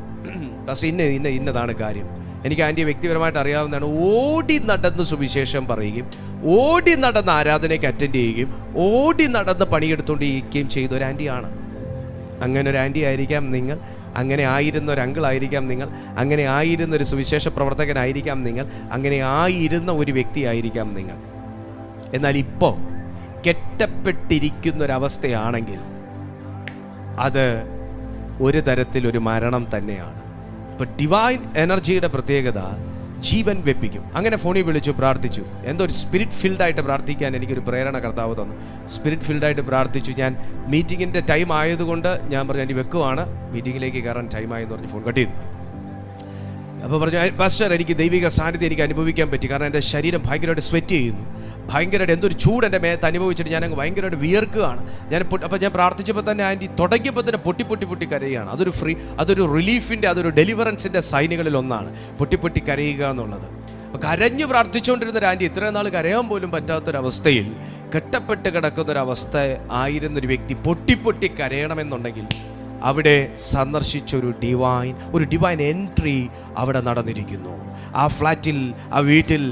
Speaker 1: പക്ഷേ ഇന്നതാണ് കാര്യം. എനിക്ക് ആൻറ്റിയെ വ്യക്തിപരമായിട്ട് അറിയാവുന്നതാണ്. ഓടി നടന്ന് സുവിശേഷം പറയുകയും, ഓടി നടന്ന് ആരാധനയ്ക്ക് അറ്റൻഡ് ചെയ്യുകയും, ഓടി നടന്ന് പണിയെടുത്തുകൊണ്ടിരിക്കുകയും ചെയ്ത ഒരു ആൻറ്റിയാണ്. അങ്ങനെ ഒരു ആൻറ്റി ആയിരിക്കാം നിങ്ങൾ, അങ്ങനെ ആയിരുന്ന ഒരു അങ്കിളായിരിക്കാം നിങ്ങൾ, അങ്ങനെ ആയിരുന്ന ഒരു സുവിശേഷ പ്രവർത്തകനായിരിക്കാം നിങ്ങൾ, അങ്ങനെ ആയിരുന്ന ഒരു വ്യക്തിയായിരിക്കാം നിങ്ങൾ. എന്നാൽ ഇപ്പോൾ കെട്ടപ്പെട്ടിരിക്കുന്നൊരവസ്ഥയാണെങ്കിൽ അത് ഒരു തരത്തിലൊരു മരണം തന്നെയാണ്. ഇപ്പോൾ ഡിവൈൻ എനർജിയുടെ പ്രത്യേകത ജീവൻ വെപ്പിക്കും. അങ്ങനെ ഫോണിൽ വിളിച്ചു പ്രാർത്ഥിച്ചു. എന്തോ ഒരു സ്പിരിറ്റ് ഫീൽഡായിട്ട് പ്രാർത്ഥിക്കാൻ എനിക്കൊരു പ്രേരണ കർത്താവ് തന്നു. സ്പിരിറ്റ് ഫീൽഡായിട്ട് പ്രാർത്ഥിച്ചു. ഞാൻ മീറ്റിങ്ങിൻ്റെ ടൈം ആയതുകൊണ്ട് ഞാൻ പറഞ്ഞു, എൻ്റെ വെക്കുവാണ്, മീറ്റിങ്ങിലേക്ക് കയറാൻ ടൈമായെന്ന് പറഞ്ഞ് ഫോൺ കട്ട് ചെയ്തു. അപ്പോൾ പറഞ്ഞു, പാസ്റ്റർ എനിക്ക് ദൈവിക സാന്നിധ്യം എനിക്ക് അനുഭവിക്കാൻ പറ്റി. കാരണം എൻ്റെ ശരീരം ഭയങ്കരമായിട്ട് സ്വെറ്റ് ചെയ്യുന്നു, ഭയങ്കരമായിട്ട് എന്തൊരു ചൂട് എൻ്റെ മേത്ത് അനുഭവിച്ചിട്ട് ഞാനങ്ങ് ഭയങ്കരമായിട്ട് വിയർക്കുകയാണ്. അപ്പോൾ ഞാൻ പ്രാർത്ഥിച്ചപ്പോൾ തന്നെ ആൻറ്റി തുടങ്ങിയപ്പോൾ തന്നെ പൊട്ടി കരയുകയാണ്. അതൊരു റിലീഫിൻ്റെ, അതൊരു ഡെലിവറൻസിൻ്റെ സൈനുകളിൽ ഒന്നാണ് പൊട്ടി കരയുക എന്നുള്ളത്. കരഞ്ഞു പ്രാർത്ഥിച്ചുകൊണ്ടിരുന്ന ഒരു ആൻറ്റി ഇത്രയും നാൾ കരയാൻ പോലും പറ്റാത്തൊരവസ്ഥയിൽ കെട്ടപ്പെട്ട് കിടക്കുന്നൊരവസ്ഥ ആയിരുന്നൊരു വ്യക്തി പൊട്ടി കരയണമെന്നുണ്ടെങ്കിൽ അവിടെ സന്ദർശിച്ചൊരു ഡിവൈൻ എൻട്രി അവിടെ നടന്നിരിക്കുന്നു. ആ ഫ്ലാറ്റിൽ, ആ വീട്ടിൽ,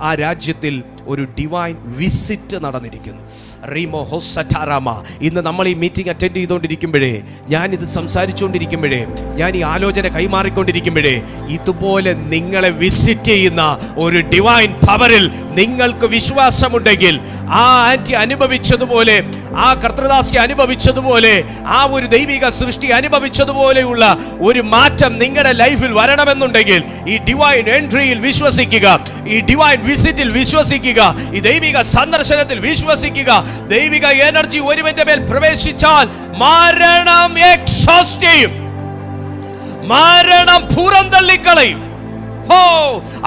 Speaker 1: ആ രാജ്യത്തിൽ ഒരു ഡിവൈൻ വിസിറ്റ് നടന്നിരിക്കുന്നു. റീമോ ഹോസറ്റാറാമ. ഇന്ന് നമ്മൾ ഈ മീറ്റിംഗ് അറ്റൻഡ് ചെയ്തുകൊണ്ടിരിക്കുമ്പോഴേ, ഞാനിത് സംസാരിച്ചുകൊണ്ടിരിക്കുമ്പോഴേ, ഞാൻ ഈ ആലോചന കൈമാറിക്കൊണ്ടിരിക്കുമ്പോഴേ, ഇതുപോലെ നിങ്ങളെ വിസിറ്റ് ചെയ്യുന്ന ഒരു ഡിവൈൻ പവറിൽ നിങ്ങൾക്ക് വിശ്വാസമുണ്ടെങ്കിൽ, ആ ആൻറ്റി അനുഭവിച്ചതുപോലെ, ആ കർത്തൃദാസി അനുഭവിച്ചതുപോലെ, ആ ഒരു ദൈവിക സൃഷ്ടി അനുഭവിച്ചതുപോലെയുള്ള ഒരു മാറ്റം നിങ്ങളുടെ ലൈഫിൽ വരണമെന്നുണ്ടെങ്കിൽ ഈ ഡിവൈൻ എൻട്രിയിൽ വിശ്വസിക്കുക, ഈ ഡിവൈൻ വിസിറ്റിൽ വിശ്വസിക്കുക, ഈ ദൈവിക സന്ദർശനത്തിൽ വിശ്വസിക്കുക. ദൈവിക എനർജി ഒരുവന്റെ മേൽ പ്രവേശിച്ചാൽ മരണം എക്സോസ്റ്റ് ചെയ്യും, മരണം പുറന്തള്ളിക്കളയും.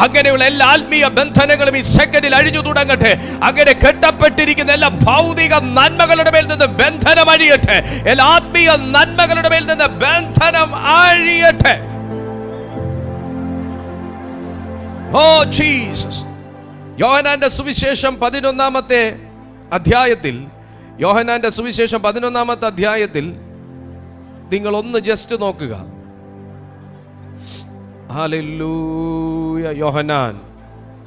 Speaker 1: അങ്ങനെയുള്ള എല്ലാ ആത്മീയ ബന്ധനങ്ങളും ഈ സെക്കൻഡിൽ അഴിഞ്ഞു തുടങ്ങട്ടെ. അങ്ങനെ കെട്ടപ്പെട്ടിരിക്കുന്ന എല്ലാ ഭൗതിക നന്മകളുടെ മേൽ നിന്ന് ബന്ധനം അഴിയട്ടെ. എല്ലാ ആത്മീയ നന്മകളുടെ മേൽ നിന്ന് ബന്ധനം അഴിയട്ടെ. ജീസസ്. യോഹന്നാന്റെ സുവിശേഷം 11-ാമത്തെ അധ്യായത്തിൽ, യോഹന്നാന്റെ സുവിശേഷം 11-ാമത്തെ അധ്യായത്തിൽ നിങ്ങൾ ഒന്ന് ജസ്റ്റ് നോക്കുക. ഹല്ലേലൂയ. യോഹന്നാൻ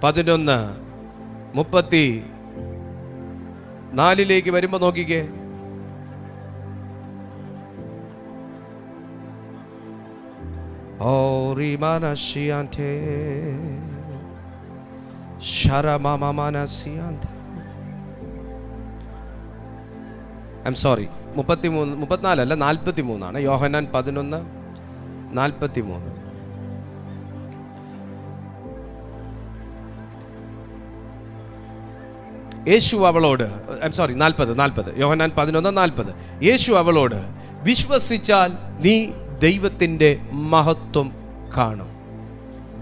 Speaker 1: 11:34 വരുമ്പോ നോക്കിക്കേ. I'm sorry, 34 അല്ല 43 യോഹന്നാൻ 11:43. യേശു അവളോട്, സോറി 40, യോഹന്നാൻ 11:40. യേശു അവളോട്, വിശ്വസിച്ചാൽ നീ ദൈവത്തിൻ്റെ മഹത്വം കാണും.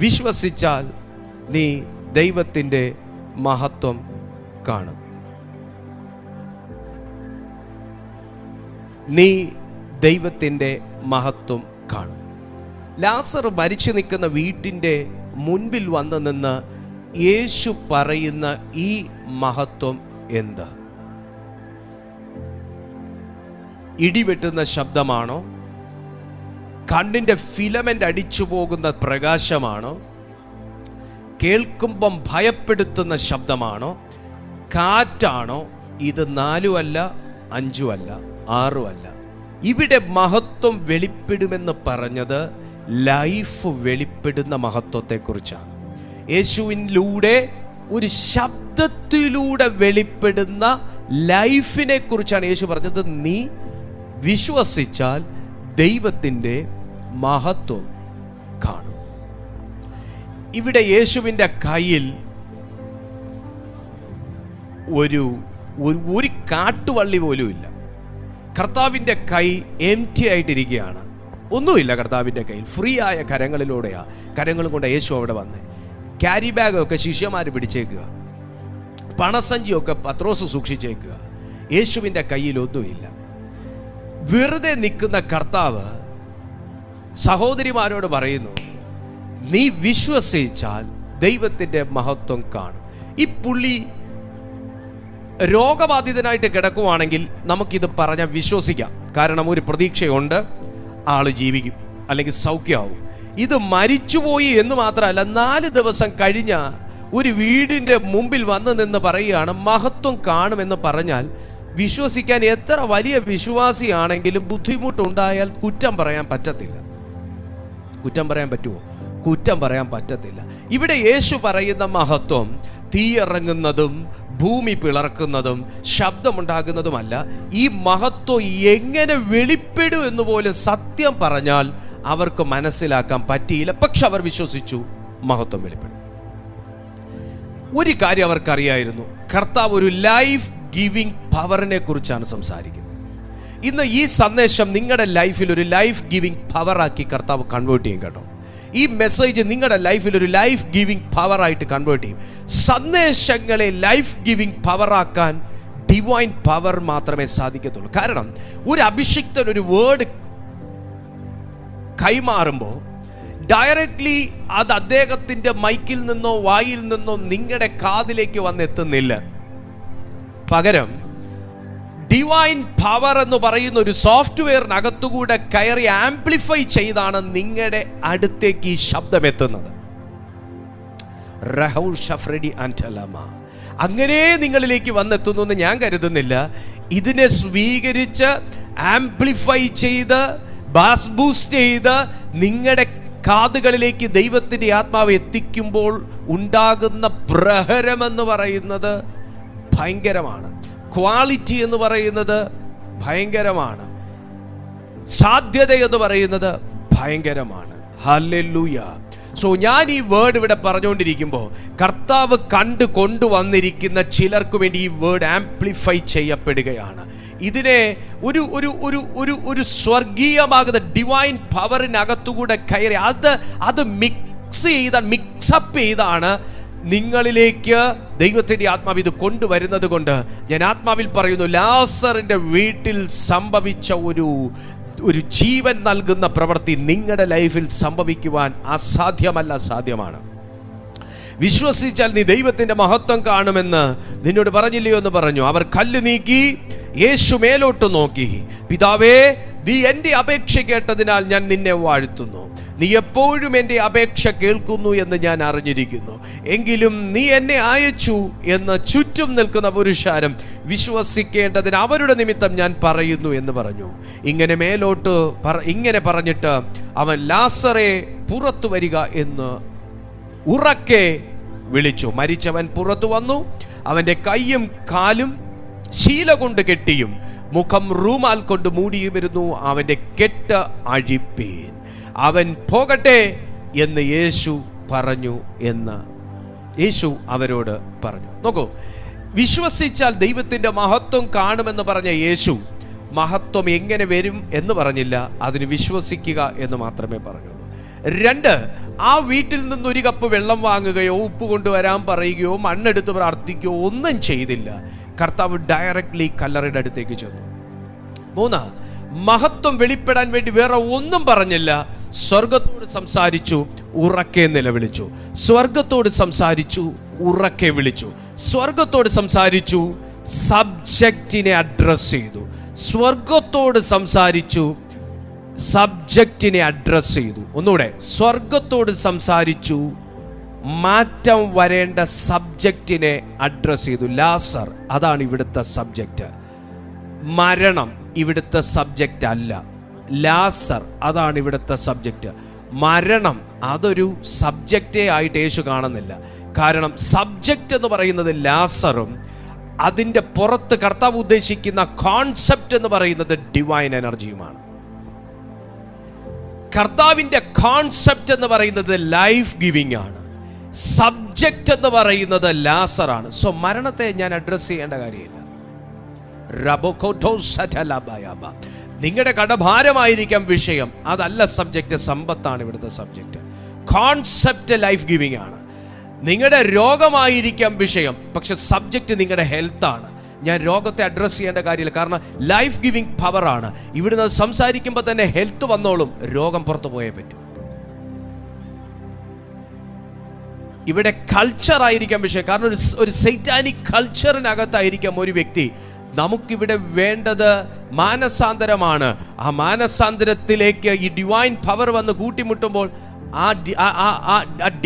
Speaker 1: വിശ്വസിച്ചാൽ നീ ദൈവത്തിൻ്റെ മഹത്വം കാണും. നീ ദൈവത്തിൻ്റെ മഹത്വം കാണും. ലാസർ മരിച്ചു നിൽക്കുന്ന വീട്ടിൻ്റെ മുൻപിൽ വന്ന് നിന്ന് യേശു പറയുന്ന ഈ മഹത്വം എന്ത്? ഇടിവെട്ടുന്ന ശബ്ദമാണോ? കണ്ണിൻ്റെ ഫിലമെന്റ് അടിച്ചു പോകുന്ന പ്രകാശമാണോ? കേൾക്കുമ്പം ഭയപ്പെടുത്തുന്ന ശബ്ദമാണോ? കാറ്റാണോ? ഇത് 4 അല്ല, 5 അല്ല, 6 അല്ല. ഇവിടെ മഹത്വം വെളിപ്പെടുമെന്ന് പറഞ്ഞത് ലൈഫ് വെളിപ്പെടുന്ന മഹത്വത്തെക്കുറിച്ചാണ്. യേശുവിലൂടെ, ഒരു ശബ്ദത്തിലൂടെ വെളിപ്പെടുന്ന ലൈഫിനെ കുറിച്ചാണ് യേശു പറഞ്ഞത്. നീ വിശ്വസിച്ചാൽ ദൈവത്തിൻ്റെ മഹത്വം കാണും. ഇവിടെ യേശുവിൻ്റെ കയ്യിൽ ഒരു കാട്ടുവള്ളി പോലും ഇല്ല. കർത്താവിൻ്റെ കൈ എംപ്റ്റി ആയിട്ടിരിക്കുകയാണ്. ഒന്നുമില്ല കർത്താവിൻ്റെ കയ്യിൽ. ഫ്രീ ആയ കരങ്ങളും കൊണ്ട് യേശു അവിടെ വന്നേ. ക്യാരി ബാഗൊക്കെ ശിഷ്യന്മാർ പിടിച്ചേക്കുക, പണസഞ്ചിയൊക്കെ പത്രോസ് സൂക്ഷിച്ചേക്കുക. യേശുവിൻ്റെ കയ്യിൽ ഒന്നുമില്ല. വെറുതെ നിൽക്കുന്ന കർത്താവ് സഹോദരിമാരോട് പറയുന്നു, നീ വിശ്വസിച്ചാൽ ദൈവത്തിൻ്റെ മഹത്വം കാണും. ഈ പുള്ളി രോഗബാധിതനായിട്ട് കിടക്കുവാണെങ്കിൽ നമുക്കിത് പറഞ്ഞാൽ വിശ്വസിക്കാം. കാരണം ഒരു പ്രതീക്ഷയുണ്ട്, ആള് ജീവിക്കും അല്ലെങ്കിൽ സൗഖ്യമാവും. ഇത് മരിച്ചുപോയി എന്ന് മാത്രമല്ല, 4 ദിവസം കഴിഞ്ഞ ഒരു വീടിൻ്റെ മുമ്പിൽ വന്ന് നിന്ന് പറയുകയാണ് മഹത്വം കാണുമെന്ന് പറഞ്ഞാൽ വിശ്വസിക്കാൻ എത്ര വലിയ വിശ്വാസിയാണെങ്കിലും ബുദ്ധിമുട്ടുണ്ടായാൽ കുറ്റം പറയാൻ പറ്റത്തില്ല. കുറ്റം പറയാൻ പറ്റുമോ? കുറ്റം പറയാൻ പറ്റത്തില്ല. ഇവിടെ യേശു പറയുന്ന മഹത്വം തീയിറങ്ങുന്നതും ഭൂമി പിളർക്കുന്നതും ശബ്ദമുണ്ടാകുന്നതുമല്ല. ഈ മഹത്വം എങ്ങനെ വെളിപ്പെടും എന്ന് പോലും സത്യം പറഞ്ഞാൽ അവർക്ക് മനസ്സിലാക്കാൻ പറ്റിയില്ല. പക്ഷെ അവർ വിശ്വസിച്ചു, മഹത്വം വെളിപ്പെടും. ഒരു കാര്യം അവർക്കറിയായിരുന്നു, കർത്താവ് ഒരു ലൈഫ് ഗിവിംഗ് പവറിനെ കുറിച്ചാണ് സംസാരിക്കുന്നത്. ഇന്ന് ഈ സന്ദേശം നിങ്ങളുടെ ലൈഫിൽ ഒരു ലൈഫ് ഗിവിംഗ് പവറാക്കി കർത്താവ് കൺവേർട്ട് ചെയ്യും കേട്ടോ. ഈ മെസ്സേജ് നിങ്ങളുടെ ലൈഫിൽ ഒരു ലൈഫ് ഗിവിംഗ് പവറായിട്ട് കൺവേർട്ട് ചെയ്യും. സന്ദേശങ്ങളെ ലൈഫ് ഗിവിംഗ് പവറാക്കാൻ ഡിവൈൻ പവർ മാത്രമേ സാധിക്കത്തുള്ളൂ. കാരണം ഒരു അഭിഷിക്തൻ ഒരു വേർഡ് കൈമാറുമ്പോൾ ഡയറക്ട്ലി അത് അദ്ദേഹത്തിൻ്റെ മൈക്കിൽ നിന്നോ വായിൽ നിന്നോ നിങ്ങളുടെ കാതിലേക്ക് വന്നെത്തുന്നില്ല. പകരം ഡിവൈൻ പവർ എന്ന് പറയുന്ന ഒരു സോഫ്റ്റ്വെയറിനകത്തുകൂടെ കയറി ആംപ്ലിഫൈ ചെയ്താണ് നിങ്ങളുടെ അടുത്തേക്ക് ഈ ശബ്ദം എത്തുന്നത്. അങ്ങനെ നിങ്ങളിലേക്ക് വന്നെത്തുന്നു എന്ന് ഞാൻ കരുതുന്നില്ല. ഇതിനെ സ്വീകരിച്ച് ആംപ്ലിഫൈ ചെയ്ത് ബാസ് ബൂസ്റ്റ് ചെയ്ത് നിങ്ങളുടെ കാതുകളിലേക്ക് ദൈവത്തിൻ്റെ ആത്മാവ് എത്തിക്കുമ്പോൾ ഉണ്ടാകുന്ന പ്രഹരമെന്ന് പറയുന്നത് ഭയങ്കരമാണ്. ക്വാളിറ്റി എന്ന് പറയുന്നത് ഭയങ്കരമാണ്. സാധ്യത എന്ന് പറയുന്നത് ഭയങ്കരമാണ്. ഹല്ലേലൂയ. സോ ഞാൻ ഈ വേർഡ് ഇവിടെ പറഞ്ഞുകൊണ്ടിരിക്കുമ്പോൾ കർത്താവ് കൊണ്ടുവന്നിരിക്കുന്ന ചിലർക്ക് വേണ്ടി ഈ വേർഡ് ആംപ്ലിഫൈ ചെയ്യപ്പെടുകയാണ്. ഇതിനെ ഒരു ഒരു ഒരു ഒരു ഒരു സ്വർഗീയമാകുന്ന ഡിവൈൻ പവറിനകത്തുകൂടെ കയറി അത് മിക്സപ്പ് ചെയ്താണ് നിങ്ങളിലേക്ക് ദൈവത്തിൻ്റെ ആത്മാവ് ഇത് കൊണ്ടുവരുന്നത് കൊണ്ട് ഞാൻ ആത്മാവിൽ പറയുന്നു, ലാസറിന്റെ വീട്ടിൽ സംഭവിച്ച ഒരു ജീവൻ നൽകുന്ന പ്രവൃത്തി നിങ്ങളുടെ ലൈഫിൽ സംഭവിക്കുവാൻ അസാധ്യമല്ല, സാധ്യമാണ്. വിശ്വസിച്ചാൽ നീ ദൈവത്തിന്റെ മഹത്വം കാണുമെന്ന് നിന്നോട് പറഞ്ഞില്ലയോ എന്ന് പറഞ്ഞു. അവർ കല്ല് നീക്കി, യേശു മേലോട്ട് നോക്കി. പിതാവേ, നീ എൻ്റെ അപേക്ഷ കേട്ടതിനാൽ ഞാൻ നിന്നെ വാഴ്ത്തുന്നു. നീ എപ്പോഴും എൻ്റെ അപേക്ഷ കേൾക്കുന്നു എന്ന് ഞാൻ അറിഞ്ഞിരിക്കുന്നു. എങ്കിലും നീ എന്നെ അയച്ചു എന്ന് ചുറ്റും നിൽക്കുന്ന പുരുഷാരം വിശ്വസിക്കേണ്ടതിന് അവരുടെ നിമിത്തം ഞാൻ പറയുന്നു എന്ന് പറഞ്ഞു. ഇങ്ങനെ പറഞ്ഞിട്ട് അവൻ ലാസറെ പുറത്തു വരിക എന്ന് ഉറക്കെ വിളിച്ചു. മരിച്ചവൻ പുറത്തു വന്നു. അവൻ്റെ കൈയും കാലും ശീല കൊണ്ട് കെട്ടിയും മുഖം റൂമാൽ കൊണ്ട് മൂടിയുമിരുന്നു. അവൻ്റെ കെട്ട് അഴിപ്പീൻ, അവൻ പോകട്ടെ എന്ന് യേശു പറഞ്ഞു എന്ന് യേശു അവരോട് പറഞ്ഞു. നോക്കൂ, വിശ്വസിച്ചാൽ ദൈവത്തിൻ്റെ മഹത്വം കാണുമെന്ന് പറഞ്ഞ യേശു മഹത്വം എങ്ങനെ വരും എന്ന് പറഞ്ഞില്ല, അതിന് വിശ്വസിക്കുക എന്ന് മാത്രമേ പറഞ്ഞുള്ളൂ. 2, ആ വീട്ടിൽ നിന്ന് ഒരു കപ്പ് വെള്ളം വാങ്ങുകയോ ഉപ്പ് കൊണ്ടുവരാൻ പറയുകയോ മണ്ണെടുത്ത് പ്രാർത്ഥിക്കുകയോ ഒന്നും ചെയ്തില്ല. കർത്താവ് ഡയറക്ട്ലി കല്ലറയുടെ അടുത്തേക്ക് ചെന്നു. 3, മഹത്വം വെളിപ്പെടാൻ വേണ്ടി വേറെ ഒന്നും പറഞ്ഞില്ല. സ്വർഗത്തോട് സംസാരിച്ചു, ഉറക്കെ നിലവിളിച്ചു. സ്വർഗത്തോട് സംസാരിച്ചു, ഉറക്കെ വിളിച്ചു. സ്വർഗത്തോട് സംസാരിച്ചു, സബ്ജക്റ്റിനെ അഡ്രസ് ചെയ്തു. സ്വർഗത്തോട് സംസാരിച്ചു, സബ്ജക്റ്റിനെ അഡ്രസ് ചെയ്തു. ഒന്നുകൂടെ, സ്വർഗത്തോട് സംസാരിച്ചു, മാറ്റം വരേണ്ട സബ്ജക്റ്റിനെ അഡ്രസ് ചെയ്തു. ലാസർ, അതാണ് ഇവിടുത്തെ സബ്ജക്റ്റ്. മരണം ഇവിടുത്തെ സബ്ജക്റ്റ് അല്ല. ലാസർ, അതാണ് ഇവിടുത്തെ സബ്ജക്റ്റ്. മരണം അതൊരു സബ്ജക്റ്റേ ആയിട്ട് യേശു കാണുന്നില്ല. കാരണം സബ്ജക്റ്റ് എന്ന് പറയുന്നത് ലാസറും അതിൻ്റെ പുറത്ത് കർത്താവ് ഉദ്ദേശിക്കുന്ന കോൺസെപ്റ്റ് എന്ന് പറയുന്നത് ഡിവൈൻ എനർജിയുമാണ്. കർത്താവിൻ്റെ കോൺസെപ്റ്റ് എന്ന് പറയുന്നത് ലൈഫ് ഗിവിംഗ് ആണ്. സബ്ജക്റ്റ് എന്ന് പറയുന്നത് ലാസറാണ്. സോ മരണത്തെ ഞാൻ അഡ്രസ് ചെയ്യേണ്ട കാര്യമില്ല. നിങ്ങളുടെ കടഭാരമായിരിക്കാം വിഷയം, അതല്ല സബ്ജക്റ്റ്. സമ്പത്താണ് ഇവിടുത്തെ സബ്ജക്റ്റ്. കോൺസെപ്റ്റ് ലൈഫ് ഗിവിംഗ് ആണ്. നിങ്ങളുടെ രോഗമായിരിക്കാം വിഷയം, പക്ഷെ സബ്ജക്റ്റ് നിങ്ങളുടെ ഹെൽത്താണ്. ഞാൻ രോഗത്തെ അഡ്രസ് ചെയ്യേണ്ട കാര്യമില്ല, കാരണം ലൈഫ് ഗിവിംഗ് പവറാണ്. ഇവിടുന്ന് സംസാരിക്കുമ്പോൾ തന്നെ ഹെൽത്ത് വന്നോളും, രോഗം പുറത്തു പോയേ പറ്റൂ. ഇവിടെ കൾച്ചർ ആയിരിക്കാം വിഷയം, കാരണം ഒരു സൈറ്റാനിക് കൾച്ചറിനകത്തായിരിക്കാം ഒരു വ്യക്തി. നമുക്കിവിടെ വേണ്ടത് മാനസാന്തരമാണ്. ആ മാനസാന്തരത്തിലേക്ക് ഈ ഡിവൈൻ പവർ വന്ന് കൂട്ടിമുട്ടുമ്പോൾ ആ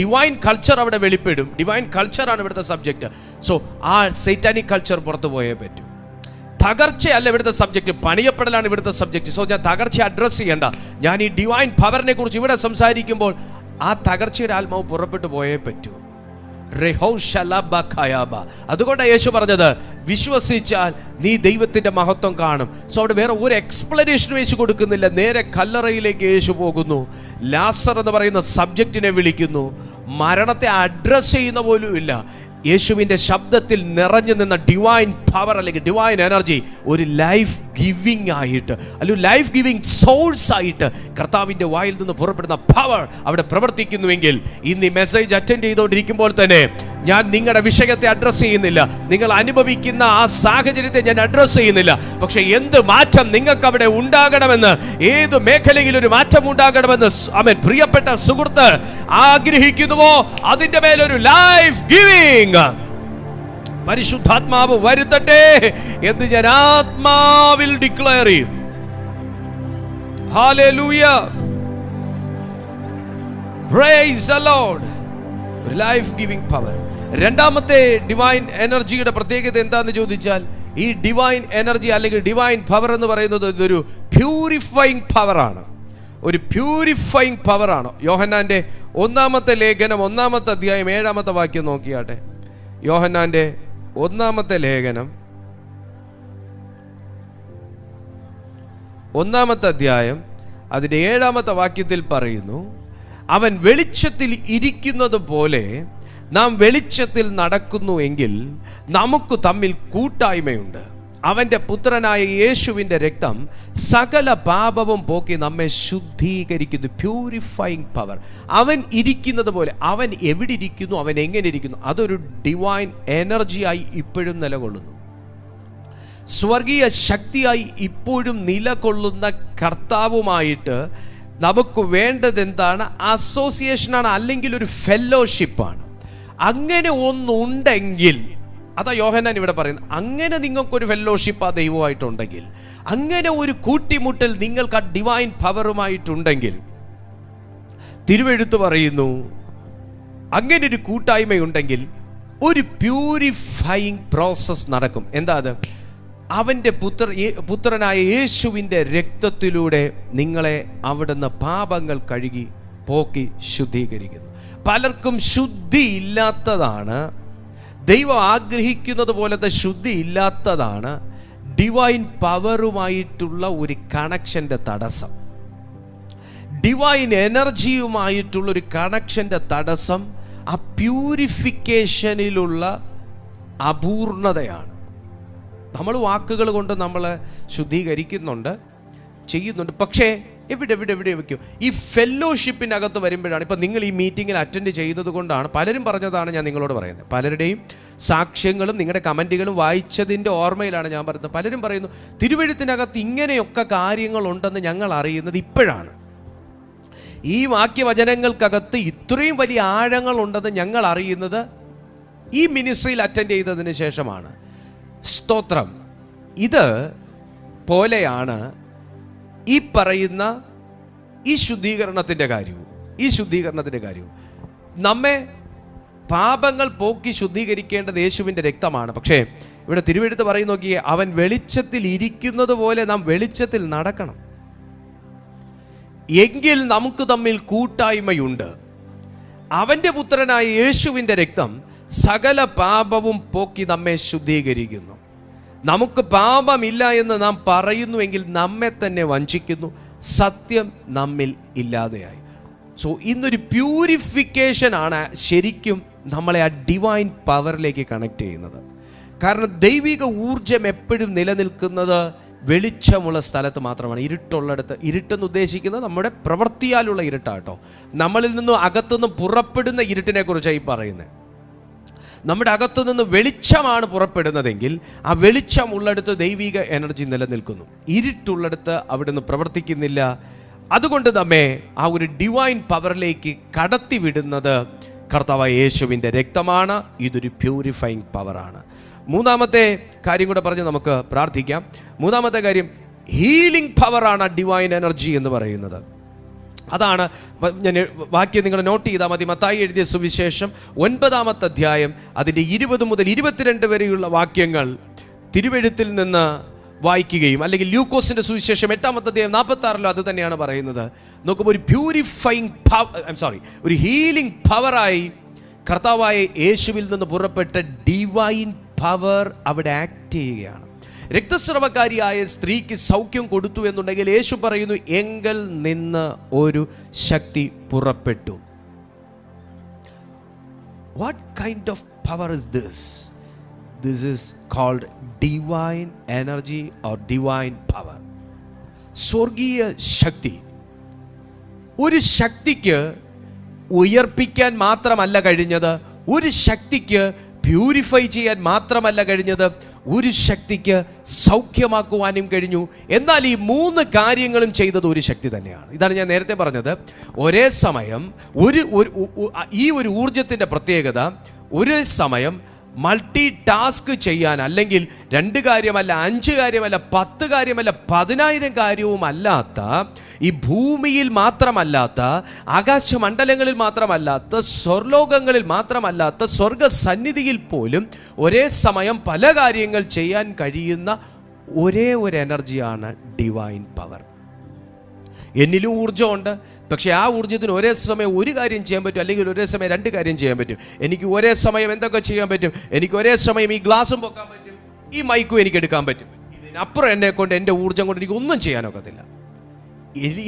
Speaker 1: ഡിവൈൻ കൾച്ചർ അവിടെ വെളിപ്പെടും. ഡിവൈൻ കൾച്ചറാണ് ഇവിടുത്തെ സബ്ജക്റ്റ്. സോ ആ സൈറ്റാനിക് കൾച്ചർ പുറത്തു പോയേ പറ്റൂ. തകർച്ചയല്ല ഇവിടുത്തെ സബ്ജക്റ്റ്, പണിയപ്പെടലാണ് ഇവിടുത്തെ സബ്ജക്റ്റ്. സോ ഞാൻ തകർച്ച അഡ്രസ് ചെയ്യേണ്ട. ഞാൻ ഈ ഡിവൈൻ പവറിനെ കുറിച്ച് ഇവിടെ സംസാരിക്കുമ്പോൾ ആ തകർച്ചയുടെ ആത്മാവ് പുറപ്പെട്ടു പോയേ പറ്റൂ. അതുകൊണ്ടാണ് യേശു പറഞ്ഞത്, വിശ്വസിച്ചാൽ നീ ദൈവത്തിന്റെ മഹത്വം കാണും. സോ അവിടെ വേറെ ഒരു എക്സ്പ്ലനേഷനും യേശു കൊടുക്കുന്നില്ല. നേരെ കല്ലറയിലേക്ക് യേശു പോകുന്നു. ലാസർ എന്ന് പറയുന്ന സബ്ജക്റ്റിനെ വിളിക്കുന്നു. മരണത്തെ അഡ്രസ് ചെയ്യുന്ന പോലും ഇല്ല. യേശുവിൻ്റെ ശബ്ദത്തിൽ നിറഞ്ഞു നിന്ന ഡിവൈൻ പവർ അല്ലെങ്കിൽ ഡിവൈൻ എനർജി ഒരു ലൈഫ് ഗിവിംഗ് ആയിട്ട്, അല്ലെങ്കിൽ ലൈഫ് ഗിവിംഗ് സോഴ്സ് ആയിട്ട് കർത്താവിൻ്റെ വായിൽ നിന്ന് പുറപ്പെടുന്ന പവർ അവിടെ പ്രവർത്തിക്കുന്നുവെങ്കിൽ ഇന്ന് ഈ മെസ്സേജ് അറ്റൻഡ് ചെയ്തുകൊണ്ടിരിക്കുമ്പോൾ തന്നെ ഞാൻ നിങ്ങളുടെ വിഷയത്തെ അഡ്രസ്സ് ചെയ്യുന്നില്ല, നിങ്ങൾ അനുഭവിക്കുന്ന ആ സാഹചര്യത്തെ ഞാൻ അഡ്രസ്സ് ചെയ്യുന്നില്ല. പക്ഷെ എന്ത് മാറ്റം നിങ്ങൾക്ക് അവിടെ ഉണ്ടാകണമെന്ന്, ഏത് മേഖലയിൽ ഒരു മാറ്റം ഉണ്ടാകണമെന്ന് ആമേൻ പ്രിയപ്പെട്ട സുഹൃത്ത് ആഗ്രഹിക്കുന്നുവോ, അതിന്റെ മേലൊരു ലൈഫ് ഗിവിംഗ് പരിശുദ്ധാത്മാവ് വരുത്തട്ടെ എന്ന് ഞാൻ ആത്മാവിൽ ഡിക്ലെയർ ചെയ്യും. Hallelujah, praise the Lord. ഒരു ലൈഫ് ഗിവിംഗ് പവർ. രണ്ടാമത്തെ ഡിവൈൻ എനർജിയുടെ പ്രത്യേകത എന്താന്ന് ചോദിച്ചാൽ, ഈ ഡിവൈൻ എനർജി അല്ലെങ്കിൽ ഡിവൈൻ പവർ എന്ന് പറയുന്നത് ഇതൊരു പ്യൂരിഫൈങ് പവറാണ്. ഒരു പ്യൂരിഫൈങ് പവറാണ്. യോഹന്നാന്റെ 1-ാമത്തെ ലേഖനം 1-ാമത്തെ അധ്യായം 7-ാമത്തെ വാക്യം നോക്കിയാട്ടെ. യോഹന്നാന്റെ 1-ാമത്തെ ലേഖനം 1-ാമത്തെ അധ്യായം അതിൻ്റെ 7-ാമത്തെ വാക്യത്തിൽ പറയുന്നു, അവൻ വെളിച്ചത്തിൽ ഇരിക്കുന്നത് പോലെ നാം വെളിച്ചത്തിൽ നടക്കുന്നുവെങ്കിൽ നമുക്ക് തമ്മിൽ കൂട്ടായ്മയുണ്ട്. അവൻ്റെ പുത്രനായ യേശുവിൻ്റെ രക്തം സകല പാപവും പോക്കി നമ്മെ ശുദ്ധീകരിക്കുന്നു. Purifying power. അവൻ ഇരിക്കുന്നത് പോലെ. അവൻ എവിടെ ഇരിക്കുന്നു, അവൻ എങ്ങനെ ഇരിക്കുന്നു, അതൊരു ഡിവൈൻ എനർജിയായി ഇപ്പോഴും നിലകൊള്ളുന്നു. സ്വർഗീയ ശക്തിയായി ഇപ്പോഴും നിലകൊള്ളുന്ന കർത്താവുമായിട്ട് നമുക്ക് വേണ്ടത് എന്താണ്? അസോസിയേഷനാണ്, അല്ലെങ്കിൽ ഒരു ഫെല്ലോഷിപ്പാണ്. അങ്ങനെ ഒന്നുണ്ടെങ്കിൽ, അതാ യോഹന്നാൻ ഇവിടെ പറയുന്നത്, അങ്ങനെ നിങ്ങൾക്കൊരു ഫെല്ലോഷിപ്പ് ആ ദൈവമായിട്ടുണ്ടെങ്കിൽ, അങ്ങനെ ഒരു കൂട്ടിമുട്ടൽ നിങ്ങൾക്ക് ആ ഡിവൈൻ പവറുമായിട്ടുണ്ടെങ്കിൽ, തിരുവെഴുത്ത് പറയുന്നു അങ്ങനെ ഒരു കൂട്ടായ്മയുണ്ടെങ്കിൽ ഒരു പ്യൂരിഫൈങ് പ്രോസസ് നടക്കും. എന്താ അത്? അവൻ്റെ പുത്രനായ യേശുവിൻ്റെ രക്തത്തിലൂടെ നിങ്ങളെ അവിടുന്ന് പാപങ്ങൾ കഴുകി പോക്കി ശുദ്ധീകരിക്കുന്നു. പലർക്കും ശുദ്ധി ഇല്ലാത്തതാണ്, ദൈവം ആഗ്രഹിക്കുന്നത് പോലത്തെ ശുദ്ധി ഇല്ലാത്തതാണ് ഡിവൈൻ പവറുമായിട്ടുള്ള ഒരു കണക്ഷൻ്റെ തടസ്സം. ഡിവൈൻ എനർജിയുമായിട്ടുള്ള ഒരു കണക്ഷൻ്റെ തടസ്സം ആ പ്യൂരിഫിക്കേഷനിലുള്ള അപൂർണതയാണ്. നമ്മൾ വാക്കുകൾ കൊണ്ട് നമ്മളെ ശുദ്ധീകരിക്കുന്നുണ്ട്, ചെയ്യുന്നുണ്ട്. പക്ഷേ എവിടെ വയ്ക്കും? ഈ ഫെല്ലോഷിപ്പിനകത്ത് വരുമ്പോഴാണ്. ഇപ്പം നിങ്ങൾ ഈ മീറ്റിങ്ങിൽ അറ്റൻഡ് ചെയ്യുന്നത് കൊണ്ടാണ്, പലരും പറഞ്ഞതാണ് ഞാൻ നിങ്ങളോട് പറയുന്നത്. പലരുടെയും സാക്ഷ്യങ്ങളും നിങ്ങളുടെ കമൻറ്റുകളും വായിച്ചതിൻ്റെ ഓർമ്മയിലാണ് ഞാൻ പറയുന്നത്. പലരും പറയുന്നു തിരുവെഴുത്തിനകത്ത് ഇങ്ങനെയൊക്കെ കാര്യങ്ങളുണ്ടെന്ന് ഞങ്ങൾ അറിയുന്നത് ഇപ്പോഴാണ്. ഈ വാക്യവചനങ്ങൾക്കകത്ത് ഇത്രയും വലിയ ആഴങ്ങളുണ്ടെന്ന് ഞങ്ങൾ അറിയുന്നത് ഈ മിനിസ്ട്രിയിൽ അറ്റൻഡ് ചെയ്തതിന് ശേഷമാണ്. സ്തോത്രം. ഇത് പോലെയാണ് ഈ പറയുന്ന ഈ ശുദ്ധീകരണത്തിൻ്റെ കാര്യവും. നമ്മെ പാപങ്ങൾ പോക്കി ശുദ്ധീകരിക്കേണ്ടത് യേശുവിൻ്റെ രക്തമാണ്. പക്ഷേ ഇവിടെ തിരുവെഴുത്ത് പറയും നോക്കിയേ, അവൻ വെളിച്ചത്തിൽ ഇരിക്കുന്നത് പോലെ നാം വെളിച്ചത്തിൽ നടക്കണം, എങ്കിൽ നമുക്ക് തമ്മിൽ കൂട്ടായ്മയുണ്ട്. അവൻ്റെ പുത്രനായ യേശുവിൻ്റെ രക്തം സകല പാപവും പോക്കി നമ്മെ ശുദ്ധീകരിക്കുന്നു. നമുക്ക് പാപമില്ല എന്ന് നാം പറയുന്നുവെങ്കിൽ നമ്മെ തന്നെ വഞ്ചിക്കുന്നു, സത്യം നമ്മിൽ ഇല്ലാതെയായി. സോ ഇന്നൊരു പ്യൂരിഫിക്കേഷനാണ് ശരിക്കും നമ്മളെ ആ ഡിവൈൻ പവറിലേക്ക് കണക്ട് ചെയ്യുന്നത്. കാരണം ദൈവിക ഊർജം എപ്പോഴും നിലനിൽക്കുന്നത് വെളിച്ചമുള്ള സ്ഥലത്ത് മാത്രമാണ്. ഇരുട്ടുള്ളിടത്ത്, ഇരുട്ടെന്ന് ഉദ്ദേശിക്കുന്നത് നമ്മുടെ പ്രവൃത്തിയാലുള്ള ഇരുട്ടാട്ടോ. നമ്മളിൽ നിന്നും അകത്തുനിന്നും പുറപ്പെടുന്ന ഇരുട്ടിനെ കുറിച്ചാണ് ഈ പറയുന്നത്. നമ്മുടെ അകത്തു നിന്ന് വെളിച്ചമാണ് പുറപ്പെടുന്നതെങ്കിൽ ആ വെളിച്ചമുള്ളിടത്ത് ദൈവിക എനർജി നിലനിൽക്കുന്നു. ഇരുട്ടുള്ളിടത്ത് അവിടുന്ന് പ്രവർത്തിക്കുന്നില്ല. അതുകൊണ്ട് നമ്മെ ആ ഒരു ഡിവൈൻ പവറിലേക്ക് കടത്തിവിടുന്നത് കർത്താവായ യേശുവിൻ്റെ രക്തമാണ്. ഇതൊരു പ്യൂരിഫൈങ് പവറാണ്. മൂന്നാമത്തെ കാര്യം കൂടെ പറഞ്ഞ് നമുക്ക് പ്രാർത്ഥിക്കാം. മൂന്നാമത്തെ കാര്യം ഹീലിംഗ് പവറാണ് ഡിവൈൻ എനർജി എന്ന് പറയുന്നത്. അതാണ് ഞാൻ വാക്യം നിങ്ങൾ നോട്ട് ചെയ്താൽ മതി. മത്തായി എഴുതിയ സുവിശേഷം 9-ാമത്തെ അധ്യായം അതിൻ്റെ 20 മുതൽ 22 വരെയുള്ള വാക്യങ്ങൾ തിരുവെഴുത്തിൽ നിന്ന് വായിക്കുകയും, അല്ലെങ്കിൽ ലൂക്കോസിന്റെ സുവിശേഷം 8-ാമത്തെ അധ്യായം 46-ലോ അത് തന്നെയാണ് പറയുന്നത്. നോക്കുമ്പോൾ ഒരു പ്യൂരിഫൈങ് ഒരു ഹീലിംഗ് പവറായി കർത്താവായ യേശുവിൽ നിന്ന് പുറപ്പെട്ട ഡിവൈൻ പവർ അവിടെ ആക്ട് ചെയ്യുകയാണ്. രക്തസ്രവക്കാരിയായ സ്ത്രീക്ക് സൗഖ്യം കൊടുത്തു എന്നുണ്ടെങ്കിൽ യേശു പറയുന്നു, എങ്കിൽ നിന്ന് ഒരു ശക്തി പുറപ്പെട്ടു. What kind of power is this? This is called divine energy or divine power. സ്വർഗീയ ശക്തി. ഒരു ശക്തിക്ക് ഉയർപ്പിക്കാൻ മാത്രമല്ല കഴിഞ്ഞത്, ഒരു ശക്തിക്ക് പ്യൂരിഫൈ ചെയ്യാൻ മാത്രമല്ല കഴിഞ്ഞത്, ഒരു ശക്തിക്ക് സൗഖ്യമാക്കുവാനും കഴിഞ്ഞു. എന്നാൽ ഈ 3 കാര്യങ്ങളും ചെയ്തത് ഒരു ശക്തി തന്നെയാണ്. ഇതാണ് ഞാൻ നേരത്തെ പറഞ്ഞത്. ഒരേ സമയം ഈ ഒരു ഊർജത്തിൻ്റെ പ്രത്യേകത, ഒരേ സമയം മൾട്ടി ടാസ്ക് ചെയ്യാൻ, അല്ലെങ്കിൽ 2 കാര്യമല്ല, 5 കാര്യമല്ല, 10 കാര്യമല്ല, 10,000 കാര്യവും അല്ലാത്ത, ഈ ഭൂമിയിൽ മാത്രമല്ലാത്ത, ആകാശമണ്ഡലങ്ങളിൽ മാത്രമല്ലാത്ത, സ്വർലോകങ്ങളിൽ മാത്രമല്ലാത്ത, സ്വർഗ സന്നിധിയിൽ പോലും ഒരേ സമയം പല കാര്യങ്ങൾ ചെയ്യാൻ കഴിയുന്ന ഒരേ ഒരു എനർജിയാണ് ഡിവൈൻ പവർ. എന്നിലും ഊർജ്ജമുണ്ട്, പക്ഷേ ആ ഊർജ്ജത്തിന് ഒരേ സമയം ഒരു കാര്യം ചെയ്യാൻ പറ്റും, അല്ലെങ്കിൽ ഒരേ സമയം 2 കാര്യം ചെയ്യാൻ പറ്റും. എനിക്ക് ഒരേ സമയം എന്തൊക്കെ ചെയ്യാൻ പറ്റും? എനിക്ക് ഒരേ സമയം ഈ ഗ്ലാസും പൊക്കാൻ പറ്റും, ഈ മൈക്കും എനിക്ക് എടുക്കാൻ പറ്റും. ഇതിനപ്പുറം എന്നെ കൊണ്ട്, എൻ്റെ ഊർജ്ജം കൊണ്ട് എനിക്ക് ഒന്നും ചെയ്യാനൊക്കത്തില്ല.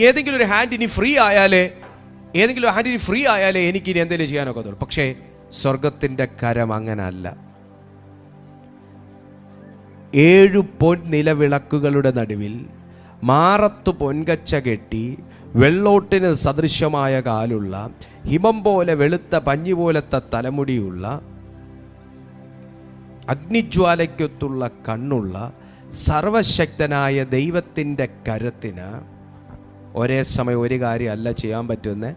Speaker 1: ഏതെങ്കിലും ഒരു ഹാൻഡ് ഇനി ഫ്രീ ആയാലേ എനിക്ക് ഇനി എന്തെങ്കിലും ചെയ്യാനൊക്കത്തുള്ളൂ. പക്ഷേ സ്വർഗത്തിൻ്റെ കരം അങ്ങനല്ല. 7 പൊൻ നിലവിളക്കുകളുടെ നടുവിൽ മാറത്തു പൊൻകച്ച കെട്ടി, വെള്ളോട്ടിന് സദൃശമായ കാലുള്ള, ഹിമം പോലെ വെളുത്ത പഞ്ഞി പോലത്തെ തലമുടിയുള്ള, അഗ്നിജ്വാലയ്ക്കൊത്തുള്ള കണ്ണുള്ള സർവശക്തനായ ദൈവത്തിൻ്റെ കരത്തിന് ഒരേ സമയം ഒരു കാര്യമല്ല ചെയ്യാൻ പറ്റുന്നത്,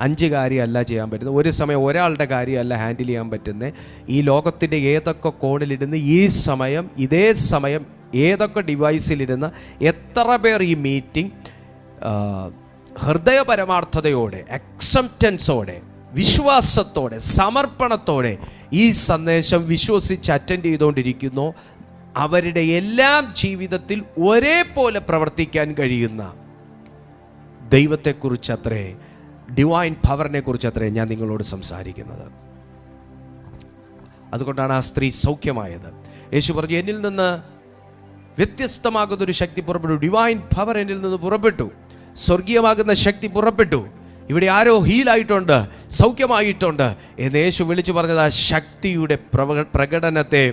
Speaker 1: 5 കാര്യമല്ല ചെയ്യാൻ പറ്റുന്നത്, ഒരു സമയം ഒരാളുടെ കാര്യമല്ല ഹാൻഡിൽ ചെയ്യാൻ പറ്റുന്നത്. ഈ ലോകത്തിൻ്റെ ഏതൊക്കെ കോണിലിരുന്ന് ഇതേ സമയം ഏതൊക്കെ ഡിവൈസിലിരുന്ന് എത്ര പേർ ഈ മീറ്റിംഗ് ഹൃദയപരമാർത്ഥതയോടെ, അക്സെപ്റ്റൻസോടെ, വിശ്വാസത്തോടെ, സമർപ്പണത്തോടെ ഈ സന്ദേശം വിശ്വസിച്ച് അറ്റൻഡ് ചെയ്തുകൊണ്ടിരിക്കുന്നു, അവരുടെ എല്ലാം ജീവിതത്തിൽ ഒരേപോലെ പ്രവർത്തിക്കാൻ കഴിയുന്ന ദൈവത്തെക്കുറിച്ചത്രേ, ഡിവൈൻ പവറിനെ കുറിച്ചത്രേ ഞാൻ നിങ്ങളോട് സംസാരിക്കുന്നത്. അതുകൊണ്ടാണ് ആ സ്ത്രീ സൗഖ്യമായത്. യേശു പറഞ്ഞു, എന്നിൽ നിന്ന് വ്യത്യസ്തമാകുന്നൊരു ശക്തി പുറപ്പെട്ടു, ഡിവൈൻ പവർ എന്നിൽ നിന്ന് പുറപ്പെട്ടു, സ്വർഗീയമാകുന്ന ശക്തി പുറപ്പെട്ടു. ഇവിടെ ആരോ ഹീലായിട്ടുണ്ട്, സൗഖ്യമായിട്ടുണ്ട് എന്ന് യേശു വിളിച്ചു പറഞ്ഞത് ആ ശക്തിയുടെ പ്രകടനത്തെ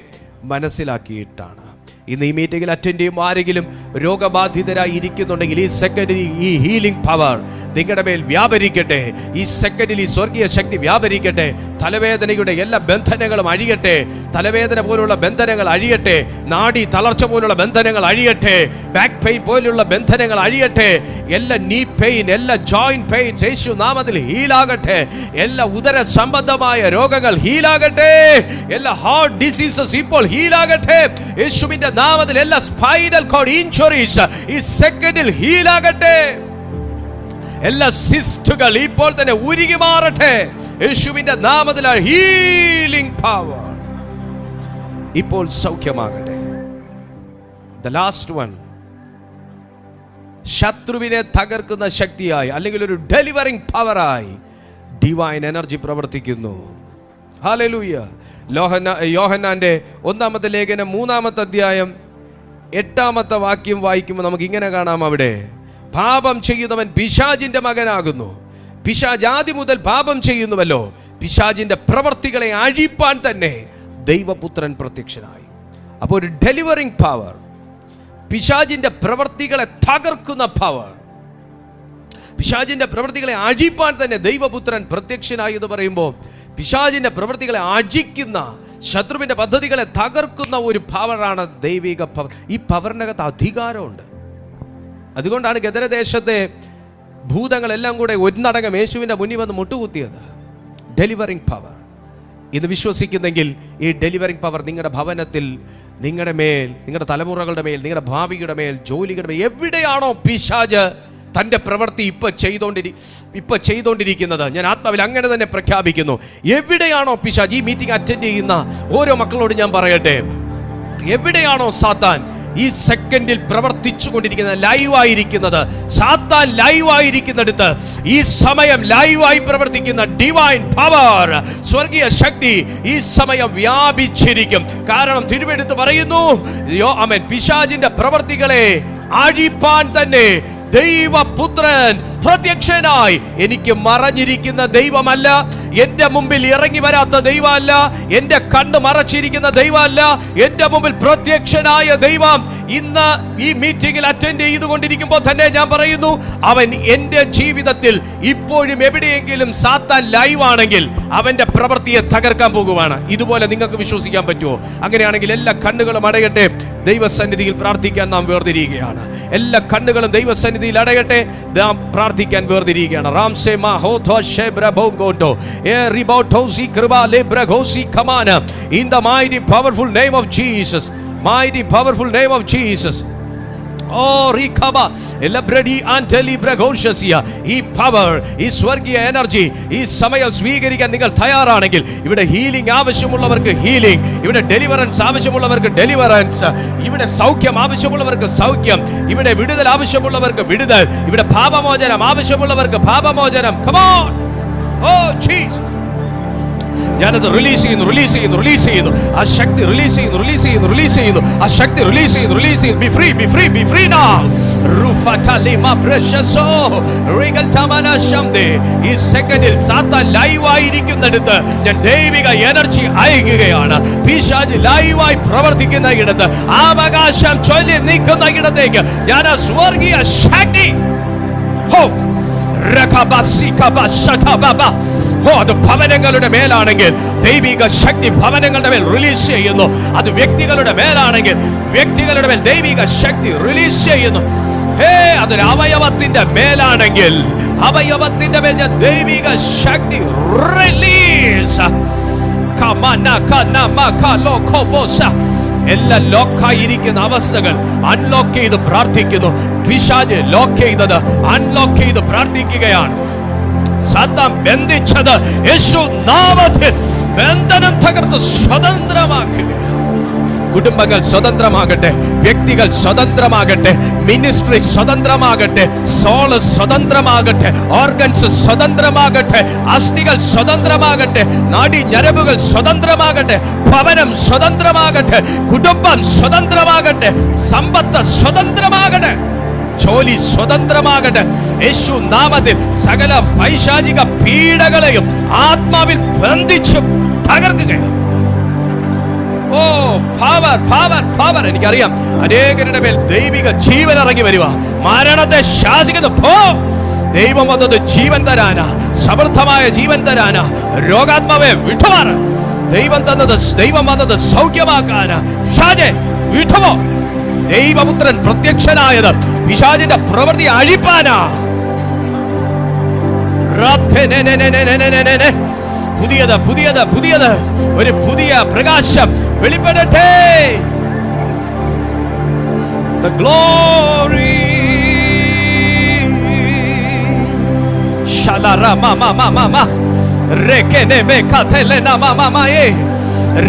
Speaker 1: മനസ്സിലാക്കിയിട്ടാണ്. ഇന്ന് ഈ മീറ്റിംഗിൽ അറ്റൻഡ് ചെയ്യുമ്പോൾ ആരെങ്കിലും രോഗബാധിതരായി ഇരിക്കുന്നുണ്ടെങ്കിൽ ഈ സെക്കൻഡിൽ ഈ ഹീലിംഗ് പവർ നിങ്ങളുടെ മേൽ വ്യാപരിക്കട്ടെ. ഈ സെക്കൻഡിൽ ഈ സ്വർഗീയ ശക്തി വ്യാപരിക്കട്ടെ. തലവേദനയുടെ എല്ലാ ബന്ധനങ്ങളും അഴിയട്ടെ. തലവേദന പോലുള്ള ബന്ധനങ്ങൾ അഴിയട്ടെ. നാഡി തളർച്ച പോലുള്ള ബന്ധനങ്ങൾ അഴിയട്ടെ. ബാക്ക് പെയിൻ പോലുള്ള ബന്ധനങ്ങൾ അഴിയട്ടെ. എല്ലാ നീ പെയിൻ, എല്ലാ ജോയിന്റ് പെയിൻസ് യേശു നാമത്തിൽ ഹീലാകട്ടെ. എല്ലാ ഉദര സംബന്ധമായ രോഗങ്ങൾ ഹീലാകട്ടെ. എല്ലാ ഹാർട്ട് ഡിസീസസ് ഇപ്പോൾ ഹീലാകട്ടെ. യേശുവിന്റെ നാമത്തിൽ എല്ലാ സ്പൈനൽ കോഡ് ഇൻജുറീസ് ഈ സെക്കൻഡിൽ ഹീലാകട്ടെ. എല്ലാ സിസ്റ്റുകൾ ഇപ്പോൾ തന്നെ ഉരുകി മാറട്ടെ. യേശുവിന്റെ നാമത്തിൽ ഹീലിംഗ് പവർ ഇപ്പോൾ സൗഖ്യമാകട്ടെ. ദ ലാസ്റ്റ് വൺ, ശത്രുവിനെ തകർക്കുന്ന ശക്തിയായി, അല്ലെങ്കിൽ ഒരു ഡെലിവറിംഗ് പവറായി ഡിവൈൻ എനർജി പ്രവർത്തിക്കുന്നു. ഹല്ലേലൂയ. യോഹന്നാന്റെ 1-ാമത്തെ ലേഖനം 3-ാമത്തെ അധ്യായം 8-ാമത്തെ വാക്യം വായിക്കുമ്പോൾ നമുക്ക് ഇങ്ങനെ കാണാം, അവിടെ പാപം ചെയ്യുന്നവൻ പിശാചിന്റെ മകനാകുന്നു. പിശാച് ആദ്യം മുതൽ പാപം ചെയ്യുന്നുവല്ലോ. പിശാചിന്റെ പ്രവർത്തികളെ അഴിപ്പാൻ തന്നെ ദൈവപുത്രൻ പ്രത്യക്ഷനായി. അപ്പോൾ ഒരു ഡെലിവറിംഗ് പവർ, പിശാചിന്റെ പ്രവർത്തികളെ തകർക്കുന്ന പവർ, പിശാചിന്റെ പ്രവർത്തികളെ അഴിപ്പാൻ തന്നെ ദൈവപുത്രൻ പ്രത്യക്ഷനായി എന്ന് പറയുമ്പോൾ പിശാചിന്റെ പ്രവർത്തികളെ അഴിക്കുന്ന, ശത്രുവിന്റെ പദ്ധതികളെ തകർക്കുന്ന ഒരു പവറാണ് ദൈവിക പവർ. ഈ പവറിനകത്ത് അധികാരമുണ്ട്. അതുകൊണ്ടാണ് ഗദരദേശത്തെ ഭൂതങ്ങളെല്ലാം കൂടെ ഒന്നടങ്കം യേശുവിന്റെ മുന്നിൽ വന്ന് മുട്ടുകുത്തിയത്. Delivering power. ഇന്ന് വിശ്വസിക്കുന്നെങ്കിൽ ഈ ഡെലിവറിംഗ് പവർ നിങ്ങളുടെ ഭവനത്തിൽ, നിങ്ങളുടെ മേൽ, നിങ്ങളുടെ തലമുറകളുടെ മേൽ, നിങ്ങളുടെ ഭാവിയുടെ മേൽ, ജോലിയുടെ മേൽ, എവിടെയാണോ പിശാച് തൻ്റെ പ്രവൃത്തി ഇപ്പൊ ചെയ്തുകൊണ്ടിരിക്കുന്നത്, ഞാൻ ആത്മാവിൽ അങ്ങനെ തന്നെ പ്രഖ്യാപിക്കുന്നു. എവിടെയാണോ പിശാച്, ഈ മീറ്റിംഗ് അറ്റൻഡ് ചെയ്യുന്ന ഓരോ മക്കളോട് ഞാൻ പറയട്ടെ, എവിടെയാണോ സാത്താൻ ഈ സെക്കൻഡിൽ പ്രവർത്തിച്ചു കൊണ്ടിരിക്കുന്നത്, ലൈവായിരിക്കുന്നത്, സാത്താൻ ലൈവായിരിക്കുന്നിടത്ത് ഈ സമയം ലൈവായി പ്രവർത്തിക്കുന്ന ഡിവൈൻ പവർ, സ്വർഗീയ ശക്തി ഈ സമയം വ്യാപിച്ചിരിക്കും. കാരണം തിരുവെടുത്ത് പറയുന്നു, ആമേൻ, പിശാചിന്റെ പ്രവർത്തികളെ അഴിപ്പാൻ തന്നെ ദൈവപുത്രൻ പ്രത്യക്ഷനായി. എനിക്ക് മറഞ്ഞിരിക്കുന്ന ദൈവമല്ല, എന്റെ മുമ്പിൽ ഇറങ്ങി വരാത്ത ദൈവമല്ല, എന്റെ കണ്ണ് മറച്ചിരിക്കുന്ന ദൈവമല്ല, എന്റെ മുമ്പിൽ പ്രത്യക്ഷനായ ദൈവം ഇന്ന് ഈ മീറ്റിംഗിൽ അറ്റൻഡ് ചെയ്തുകൊണ്ടിരിക്കുമ്പോൾ തന്നെ ഞാൻ പറയുന്നു, അവൻ എന്റെ ജീവിതത്തിൽ ഇപ്പോഴും എവിടെയെങ്കിലും സാത്താൻ ലൈവ് ആണെങ്കിൽ അവന്റെ പ്രവൃത്തിയെ തകർക്കാൻ പോകുവാണ്. ഇതുപോലെ നിങ്ങൾക്ക് വിശ്വസിക്കാൻ പറ്റുമോ? അങ്ങനെയാണെങ്കിൽ എല്ലാ കണ്ണുകളും അടയട്ടെ. ദൈവസന്നിധിയിൽ പ്രാർത്ഥിക്കാൻ നാം വേർതിരിയുകയാണ്. എല്ലാ കണ്ണുകളും ദൈവസന്നിധിയിൽ അടയട്ടെ. നാം പ്രാർത്ഥിക്കാൻ വേർതിരിയുകയാണ്. In the mighty powerful name of Jesus, mighty powerful name of Jesus. Oh, Rikaba, Elabredi Anteli Bragoshia. ഈ പവർ, ഈ സ്വർഗീയ എനർജി ഈ സമയം സ്വീകരിക്കാൻ നിങ്ങൾ തയ്യാറാണെങ്കിൽ, ഇവിടെ ഹീലിംഗ് ആവശ്യമുള്ളവർക്ക് ഹീലിംഗ്, ഇവിടെ ഡെലിവറൻസ് ആവശ്യമുള്ളവർക്ക് ഡെലിവറൻസ്, ഇവിടെ സൗഖ്യം ആവശ്യമുള്ളവർക്ക് സൗഖ്യം, ഇവിടെ വിടുതൽ ആവശ്യമുള്ളവർക്ക് വിടുതൽ, ഇവിടെ പാപമോചനം ആവശ്യമുള്ളവർക്ക് പാപമോചനം. Come on. Oh Jesus. ഞാനത് റിലീസ് ചെയ്യുന്നു. ആ ശക്തി റിലീസ് ചെയ്യുന്നു. ആ ശക്തി റിലീസ് ചെയ്യുന്നു. Be free now. Rufatalima precious regal tamana shamde. ഈ സെക്കൻഡിൽ സാത്താൻ ലൈവ് ആയിരിക്കുന്നിടത്ത് ഞാൻ ദൈവിക എനർജി അയക്കുകയാണ്. പിശാച് ലൈവായി പ്രവർത്തിക്കുന്ന ഇടത്ത്, അവകാശം ചൊല്ലി നിൽക്കുന്ന ഇടത്തേക്ക് ഞാൻ ആ സ്വർഗീയ ശക്തി അത് ഭവനങ്ങളുടെ മേലാണെങ്കിൽ ദൈവിക ശക്തി ഭവനങ്ങളുടെ മേൽ റിലീസ് ചെയ്യുന്നു. അത് വ്യക്തികളുടെ മേലാണെങ്കിൽ വ്യക്തികളുടെ മേൽ ദൈവിക ശക്തി റിലീസ് ചെയ്യുന്നു. അതൊരു അവയവത്തിന്റെ മേലാണെങ്കിൽ അവയവത്തിന്റെ മേൽ ഞാൻ ദൈവിക ശക്തി റിലീസ്. എല്ലാം ലോക്കായിരിക്കുന്ന അവസ്ഥകൾ അൺലോക്ക് ചെയ്ത് പ്രാർത്ഥിക്കുന്നു. പിശാച് ലോക്ക് ചെയ്തത് അൺലോക്ക് ചെയ്ത് പ്രാർത്ഥിക്കുകയാണ്. സാത്താൻ ബന്ധിച്ചത് യേശു നാമത്തിൽ ബന്ധനം തകർത്ത് സ്വതന്ത്രമാക്കുക. കുടുംബങ്ങൾ സ്വതന്ത്രമാകട്ടെ, വ്യക്തികൾ സ്വതന്ത്രമാകട്ടെ, മിനിസ്ട്രി സ്വതന്ത്രമാകട്ടെ, സോള് സ്വതന്ത്രമാകട്ടെ, ഓർഗൻസ് സ്വതന്ത്രമാകട്ടെ, അസ്ഥികൾ സ്വതന്ത്രമാകട്ടെ, നാഡി ഞരമ്പുകൾ സ്വതന്ത്രമാകട്ടെ, ഭവനം സ്വതന്ത്രമാകട്ടെ, കുടുംബം സ്വതന്ത്രമാകട്ടെ, സമ്പത്ത് സ്വതന്ത്രമാകട്ടെ, ജോലി സ്വതന്ത്രമാകട്ടെ. യേശു നാമത്തിൽ സകല പൈശാചിക പീഡകളെയും ആത്മാവിൽ ബന്ധിച്ചു തകർക്കുകയാണ്. ഓ പവർ. എനിക്കറിയാം അനേകരുടെ മേൽ ദൈവിക ജീവൻ ഇറങ്ങി വരിക. മരണത്തെ ശാസിക്കുന്നു. ദൈവം വന്നത് ജീവൻ തരാനാ, സമൃദ്ധമായ ജീവൻ തരാനാ. രോഗാത്മാവെ വിട്ടുമാറ. ദൈവം വന്നത് സൗഖ്യമാക്കാനാ. പിശാചേ വിട്ടുപോ. ദൈവപുത്രൻ പ്രത്യക്ഷനായത് പിശാചിന്റെ പ്രവൃത്തി അഴിപ്പാനാ. പുതിയത് ഒരു പുതിയ പ്രകാശം വെളിപ്പെടട്ടെ. The glory shalara mama rekene me katele na mama ye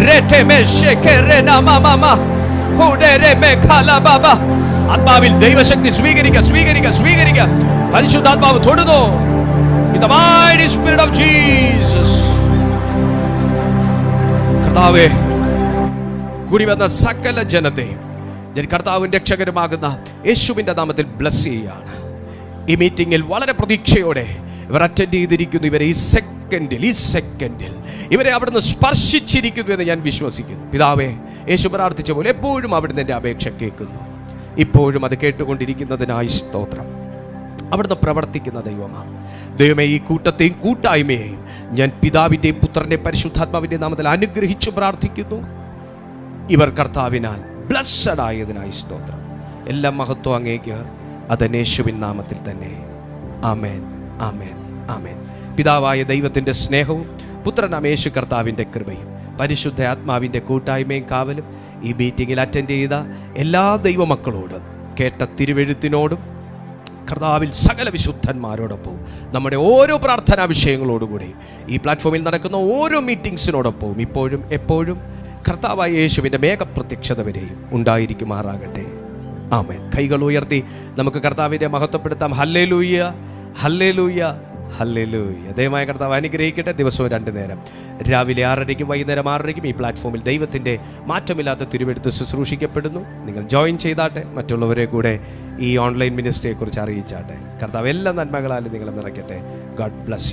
Speaker 1: rete me shekere na mama hudere me khala baba. ആത്മാവിൽ ദൈവശക്തി സ്വീകരിക്കുക. പരിശുദ്ധാത്മാവ് തൊടുന്നു. In the mighty spirit of Jesus. കർത്താവേ, കൂടി വന്ന സകല ജനത്തെയും ഞാൻ കർത്താവിന്റെ രക്ഷകരുമാകുന്ന യേശുവിന്റെ നാമത്തിൽ ബ്ലസ് ചെയ്യുകയാണ്. ഈ മീറ്റിംഗിൽ വളരെ പ്രതീക്ഷയോടെ ഇവർ അറ്റൻഡ് ചെയ്തിരിക്കുന്നു. ഇവരെ ഈ സെക്കൻഡിൽ ഇവരെ അവിടുന്ന് സ്പർശിച്ചിരിക്കുന്നു എന്ന് ഞാൻ വിശ്വസിക്കുന്നു. പിതാവേ, യേശു പ്രാർത്ഥിച്ച പോലെ എപ്പോഴും അവിടുന്ന് എൻ്റെ അപേക്ഷ കേൾക്കുന്നു. ഇപ്പോഴും അത് കേട്ടുകൊണ്ടിരിക്കുന്നതിനായി സ്തോത്രം. അവിടുന്ന് പ്രവർത്തിക്കുന്ന ദൈവമാണ്. ദൈവമേ, ഈ കൂട്ടത്തെയും കൂട്ടായ്മയെയും ഞാൻ പിതാവിൻ്റെയും പുത്രൻ്റെയും പരിശുദ്ധാത്മാവിൻ്റെയും നാമത്തിൽ അനുഗ്രഹിച്ചു പ്രാർത്ഥിക്കുന്നു. ഇവർ കർത്താവിനാൽ ബ്ലസ്സഡ് ആയതിനായി സ്തോത്രം. എല്ലാ മഹത്വം അങ്ങേക്ക്. അത് യേശുവിൻ നാമത്തിൽ തന്നെ. ആമേൻ, ആമേൻ, ആമേൻ. പിതാവായ ദൈവത്തിൻ്റെ സ്നേഹവും പുത്രനാം യേശു കർത്താവിൻ്റെ കൃപയും പരിശുദ്ധ ആത്മാവിൻ്റെ കൂട്ടായ്മയും കാവലും ഈ മീറ്റിങ്ങിൽ അറ്റൻഡ് ചെയ്ത എല്ലാ ദൈവമക്കളോടും കേട്ട തിരുവെഴുത്തിനോടും കർത്താവിൽ സകല വിശുദ്ധന്മാരോടൊപ്പം നമ്മുടെ ഓരോ പ്രാർത്ഥനാ വിഷയങ്ങളോടുകൂടി ഈ പ്ലാറ്റ്ഫോമിൽ നടക്കുന്ന ഓരോ മീറ്റിംഗ്സിനോടൊപ്പവും ഇപ്പോഴും എപ്പോഴും കർത്താവായ യേശുവിൻ്റെ മേഘപ്രത്യക്ഷത വരെയും ഉണ്ടായിരിക്കുമാറാകട്ടെ. ആമേൻ. കൈകൾ ഉയർത്തി നമുക്ക് കർത്താവിനെ മഹത്വപ്പെടുത്താം. Hallelujah, hallelujah, hallelujah. ദൈവമായ കർത്താവ് അനുഗ്രഹിക്കട്ടെ. ദിവസവും 2 നേരം, രാവിലെ 6:30 വൈകുന്നേരം 6:30 ഈ പ്ലാറ്റ്ഫോമിൽ ദൈവത്തിൻ്റെ മാറ്റമില്ലാത്ത തിരുവെടുത്ത് ശുശ്രൂഷിക്കപ്പെടുന്നു. നിങ്ങൾ ജോയിൻ ചെയ്താട്ടെ, മറ്റുള്ളവരെ കൂടെ ഈ ഓൺലൈൻ മിനിസ്ട്രിയെക്കുറിച്ച് അറിയിച്ചാട്ടെ. കർത്താവ് എല്ലാ നന്മകളാലും നിങ്ങളെ നിറയ്ക്കട്ടെ. God bless you.